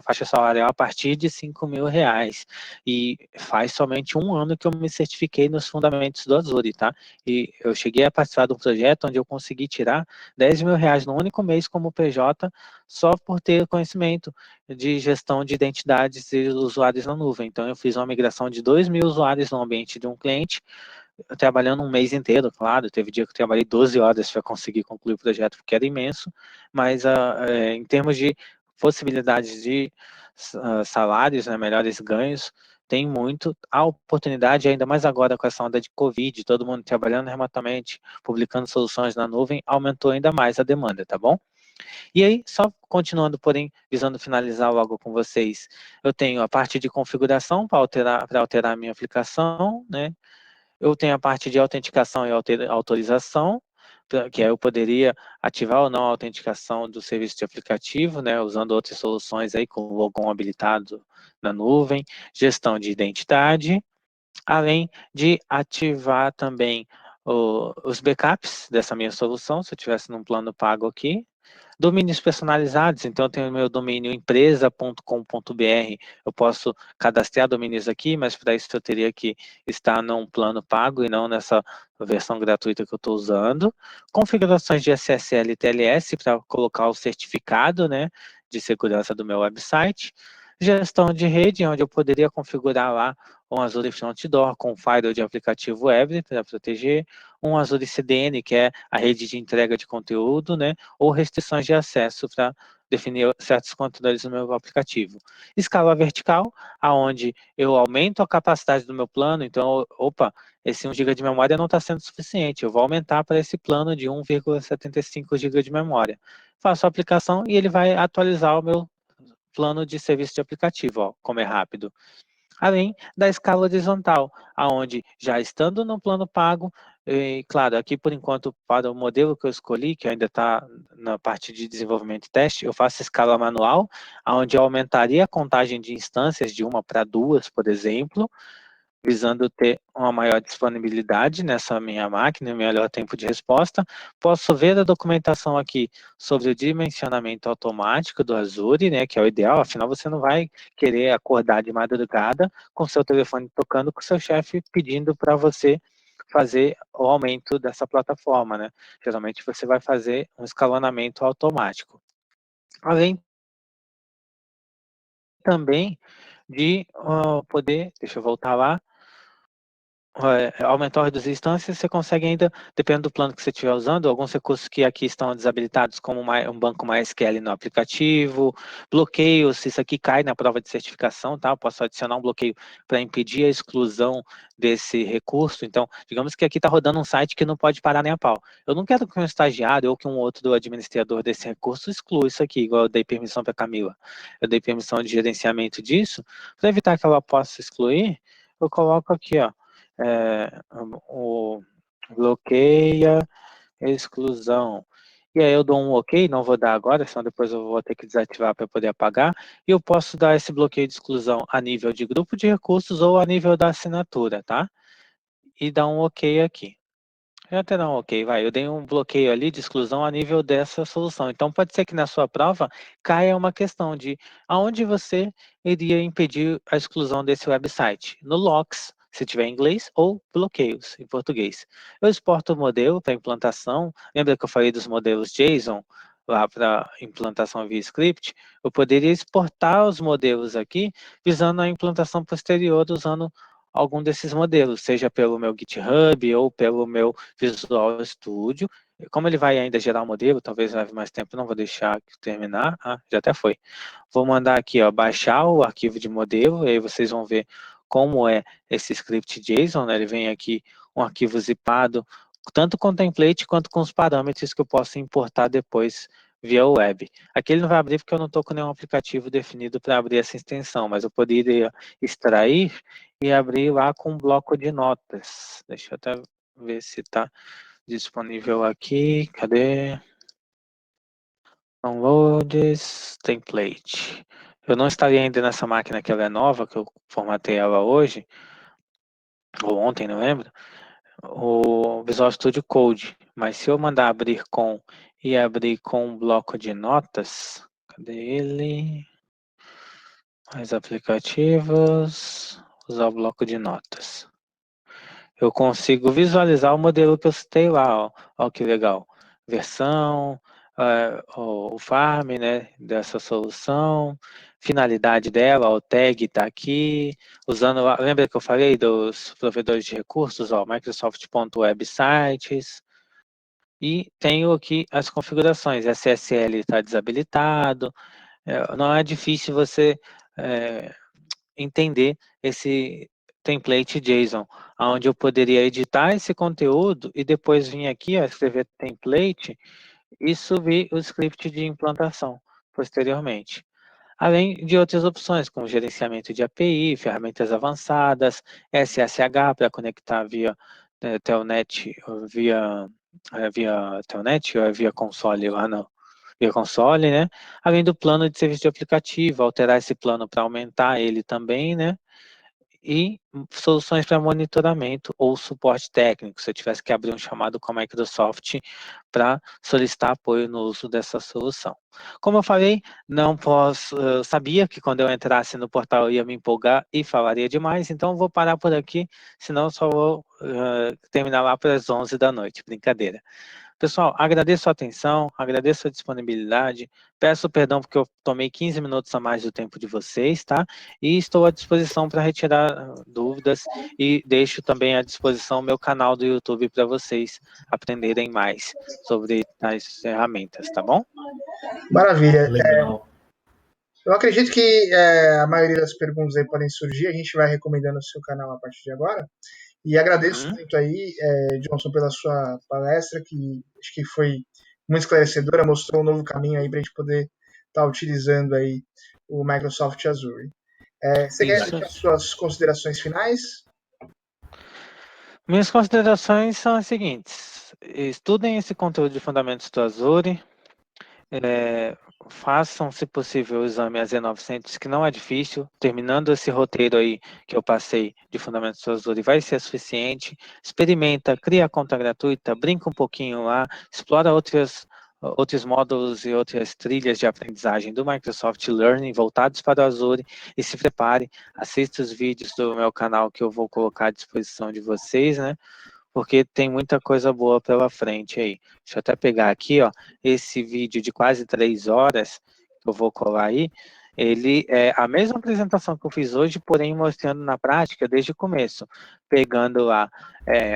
faixa salarial a partir de 5 mil reais. E faz somente um ano que eu me certifiquei nos fundamentos do Azure, tá? E eu cheguei a participar de um projeto onde eu consegui tirar 10 mil reais no único mês como PJ, só por ter conhecimento de gestão de identidades e usuários na nuvem. Então, eu fiz uma migração de 2 mil usuários no ambiente de um cliente, trabalhando um mês inteiro, claro. Teve dia que eu trabalhei 12 horas para conseguir concluir o projeto, porque era imenso, mas em termos de possibilidades de salários, né, melhores ganhos, tem muito. A oportunidade, ainda mais agora com essa onda de Covid, todo mundo trabalhando remotamente, publicando soluções na nuvem, aumentou ainda mais a demanda, tá bom? E aí, só continuando, porém, visando finalizar logo com vocês, eu tenho a parte de configuração para alterar a minha aplicação, né? Eu tenho a parte de autenticação e autorização, que aí eu poderia ativar ou não a autenticação do serviço de aplicativo, né, usando outras soluções aí, com o logon habilitado na nuvem, gestão de identidade, além de ativar também os backups dessa minha solução, se eu tivesse num plano pago aqui. Domínios personalizados, então eu tenho o meu domínio empresa.com.br, eu posso cadastrar domínios aqui, mas para isso eu teria que estar num plano pago e não nessa versão gratuita que eu estou usando. Configurações de SSL e TLS para colocar o certificado, né, de segurança do meu website. Gestão de rede, onde eu poderia configurar lá um Azure Front Door com firewall de aplicativo web para proteger, um Azure CDN, que é a rede de entrega de conteúdo, né, ou restrições de acesso para definir certos controles no meu aplicativo. Escala vertical, aonde eu aumento a capacidade do meu plano, então, opa, esse 1 GB de memória não está sendo suficiente, eu vou aumentar para esse plano de 1,75 GB de memória. Faço a aplicação e ele vai atualizar o meu plano de serviço de aplicativo, ó, como é rápido. Além da escala horizontal, aonde já estando no plano pago, e, claro, aqui por enquanto para o modelo que eu escolhi, que ainda está na parte de desenvolvimento e teste, eu faço escala manual, aonde eu aumentaria a contagem de instâncias de 1 para 2, por exemplo, visando ter uma maior disponibilidade nessa minha máquina, melhor tempo de resposta. Posso ver a documentação aqui sobre o dimensionamento automático do Azure, né, que é o ideal, afinal você não vai querer acordar de madrugada com seu telefone tocando, com seu chefe pedindo para você fazer o aumento dessa plataforma, né? Geralmente você vai fazer um escalonamento automático. Além também de poder, deixa eu voltar lá, aumentar ou reduzir instâncias, você consegue ainda, dependendo do plano que você estiver usando, alguns recursos que aqui estão desabilitados, como um banco MySQL no aplicativo, bloqueios, se isso aqui cai na prova de certificação, tá? Eu posso adicionar um bloqueio para impedir a exclusão desse recurso. Então, digamos que aqui está rodando um site que não pode parar nem a pau. Eu não quero que um estagiário ou que um outro administrador desse recurso exclua isso aqui, igual eu dei permissão para a Camila. Eu dei permissão de gerenciamento disso, para evitar que ela possa excluir, eu coloco aqui, ó, o bloqueia exclusão. E aí eu dou um OK, não vou dar agora, senão depois eu vou ter que desativar para poder apagar. E eu posso dar esse bloqueio de exclusão a nível de grupo de recursos ou a nível da assinatura, tá? E dar um OK aqui. Eu até não, ok, vai. Eu dei um bloqueio ali de exclusão a nível dessa solução. Então, pode ser que na sua prova caia uma questão de aonde você iria impedir a exclusão desse website. No Locks, se tiver em inglês, ou bloqueios, em português. Eu exporto o modelo para implantação. Lembra que eu falei dos modelos JSON lá para implantação via script? Eu poderia exportar os modelos aqui, visando a implantação posterior, usando algum desses modelos, seja pelo meu GitHub ou pelo meu Visual Studio. Como ele vai ainda gerar o modelo, talvez leve mais tempo, não vou deixar terminar. Ah, já até foi. Vou mandar aqui, ó, baixar o arquivo de modelo, e aí vocês vão ver como é esse script JSON, né? Ele vem aqui um arquivo zipado, tanto com template quanto com os parâmetros que eu posso importar depois via web. Aqui ele não vai abrir porque eu não estou com nenhum aplicativo definido para abrir essa extensão, mas eu poderia extrair e abrir lá com um bloco de notas. Deixa eu até ver se está disponível aqui. Cadê? Downloads, template. Eu não estaria ainda nessa máquina que ela é nova, que eu formatei ela hoje, ou ontem, não lembro, o Visual Studio Code. Mas se eu mandar abrir com e abrir com um bloco de notas, cadê ele? Mais aplicativos, usar o bloco de notas. Eu consigo visualizar o modelo que eu citei lá, ó. Ó que legal. Versão, o farm, né, dessa solução, finalidade dela, o tag está aqui, usando, lembra que eu falei dos provedores de recursos, ó, Microsoft.websites, e tenho aqui as configurações, SSL está desabilitado, não é difícil você entender esse template JSON, onde eu poderia editar esse conteúdo e depois vir aqui, ó, escrever template e subir o script de implantação posteriormente. Além de outras opções, como gerenciamento de API, ferramentas avançadas, SSH para conectar via Telnet, via Telnet ou via console lá não, via console, né? Além do plano de serviço de aplicativo, alterar esse plano para aumentar ele também, né? E soluções para monitoramento ou suporte técnico, se eu tivesse que abrir um chamado com a Microsoft para solicitar apoio no uso dessa solução. Como eu falei, não posso, eu sabia que quando eu entrasse no portal eu ia me empolgar e falaria demais, então vou parar por aqui, senão só vou terminar lá para as 11 da noite, brincadeira. Pessoal, agradeço a atenção, agradeço a disponibilidade, peço perdão porque eu tomei 15 minutos a mais do tempo de vocês, tá? E estou à disposição para retirar dúvidas. dúvidas e deixo também à disposição o meu canal do YouTube para vocês aprenderem mais sobre as ferramentas, tá bom? Maravilha. Legal. Eu acredito que a maioria das perguntas aí podem surgir. A gente vai recomendando o seu canal a partir de agora. E agradeço muito aí, Johnson, pela sua palestra, que acho que foi muito esclarecedora, mostrou um novo caminho aí para a gente poder estar utilizando aí o Microsoft Azure. Você quer deixar suas considerações finais? Minhas considerações são as seguintes. Estudem esse conteúdo de fundamentos do Azure. Façam, se possível, o exame AZ900, que não é difícil. Terminando esse roteiro aí que eu passei de fundamentos do Azure, vai ser suficiente. Experimenta, cria a conta gratuita, brinca um pouquinho lá, explora outros módulos e outras trilhas de aprendizagem do Microsoft Learning voltados para o Azure e se prepare, assista os vídeos do meu canal que eu vou colocar à disposição de vocês, né? Porque tem muita coisa boa pela frente aí. Deixa eu até pegar aqui, ó, esse vídeo de quase 3 horas, que eu vou colar aí, ele é a mesma apresentação que eu fiz hoje, porém mostrando na prática desde o começo, pegando lá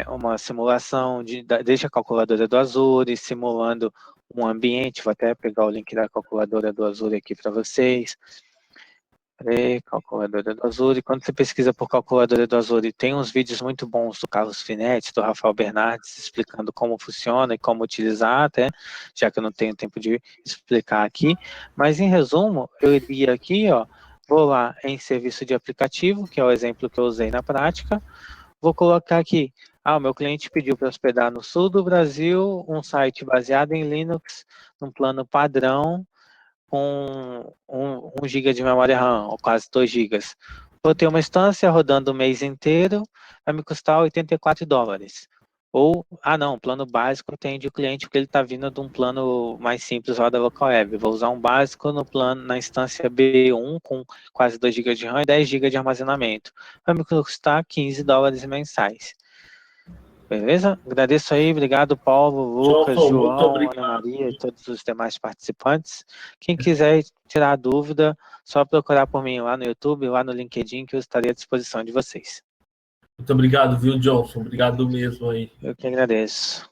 uma simulação, desde a calculadora do Azure, simulando um ambiente, vou até pegar o link da calculadora do Azure aqui para vocês. Calculadora do Azure. Quando você pesquisa por calculadora do Azure, tem uns vídeos muito bons do Carlos Finetti, do Rafael Bernardes, explicando como funciona e como utilizar, até, já que eu não tenho tempo de explicar aqui. Mas, em resumo, eu iria aqui, ó, vou lá em serviço de aplicativo, que é o exemplo que eu usei na prática, vou colocar aqui, o meu cliente pediu para hospedar no sul do Brasil um site baseado em Linux, num plano padrão, com 1 GB de memória RAM, ou quase 2 GB. Vou ter uma instância rodando o mês inteiro, vai me custar $84. Ou, não, o plano básico atende o cliente porque ele está vindo de um plano mais simples lá da local web. Vou usar um básico no plano, na instância B1 com quase 2 GB de RAM e 10 GB de armazenamento. Vai me custar $15 mensais. Beleza? Agradeço aí, obrigado Paulo, Lucas, Johnson, João, Ana Maria e todos os demais participantes. Quem quiser tirar dúvida, só procurar por mim lá no YouTube, lá no LinkedIn, que eu estarei à disposição de vocês. Muito obrigado, viu, Johnson? Obrigado mesmo aí. Eu que agradeço.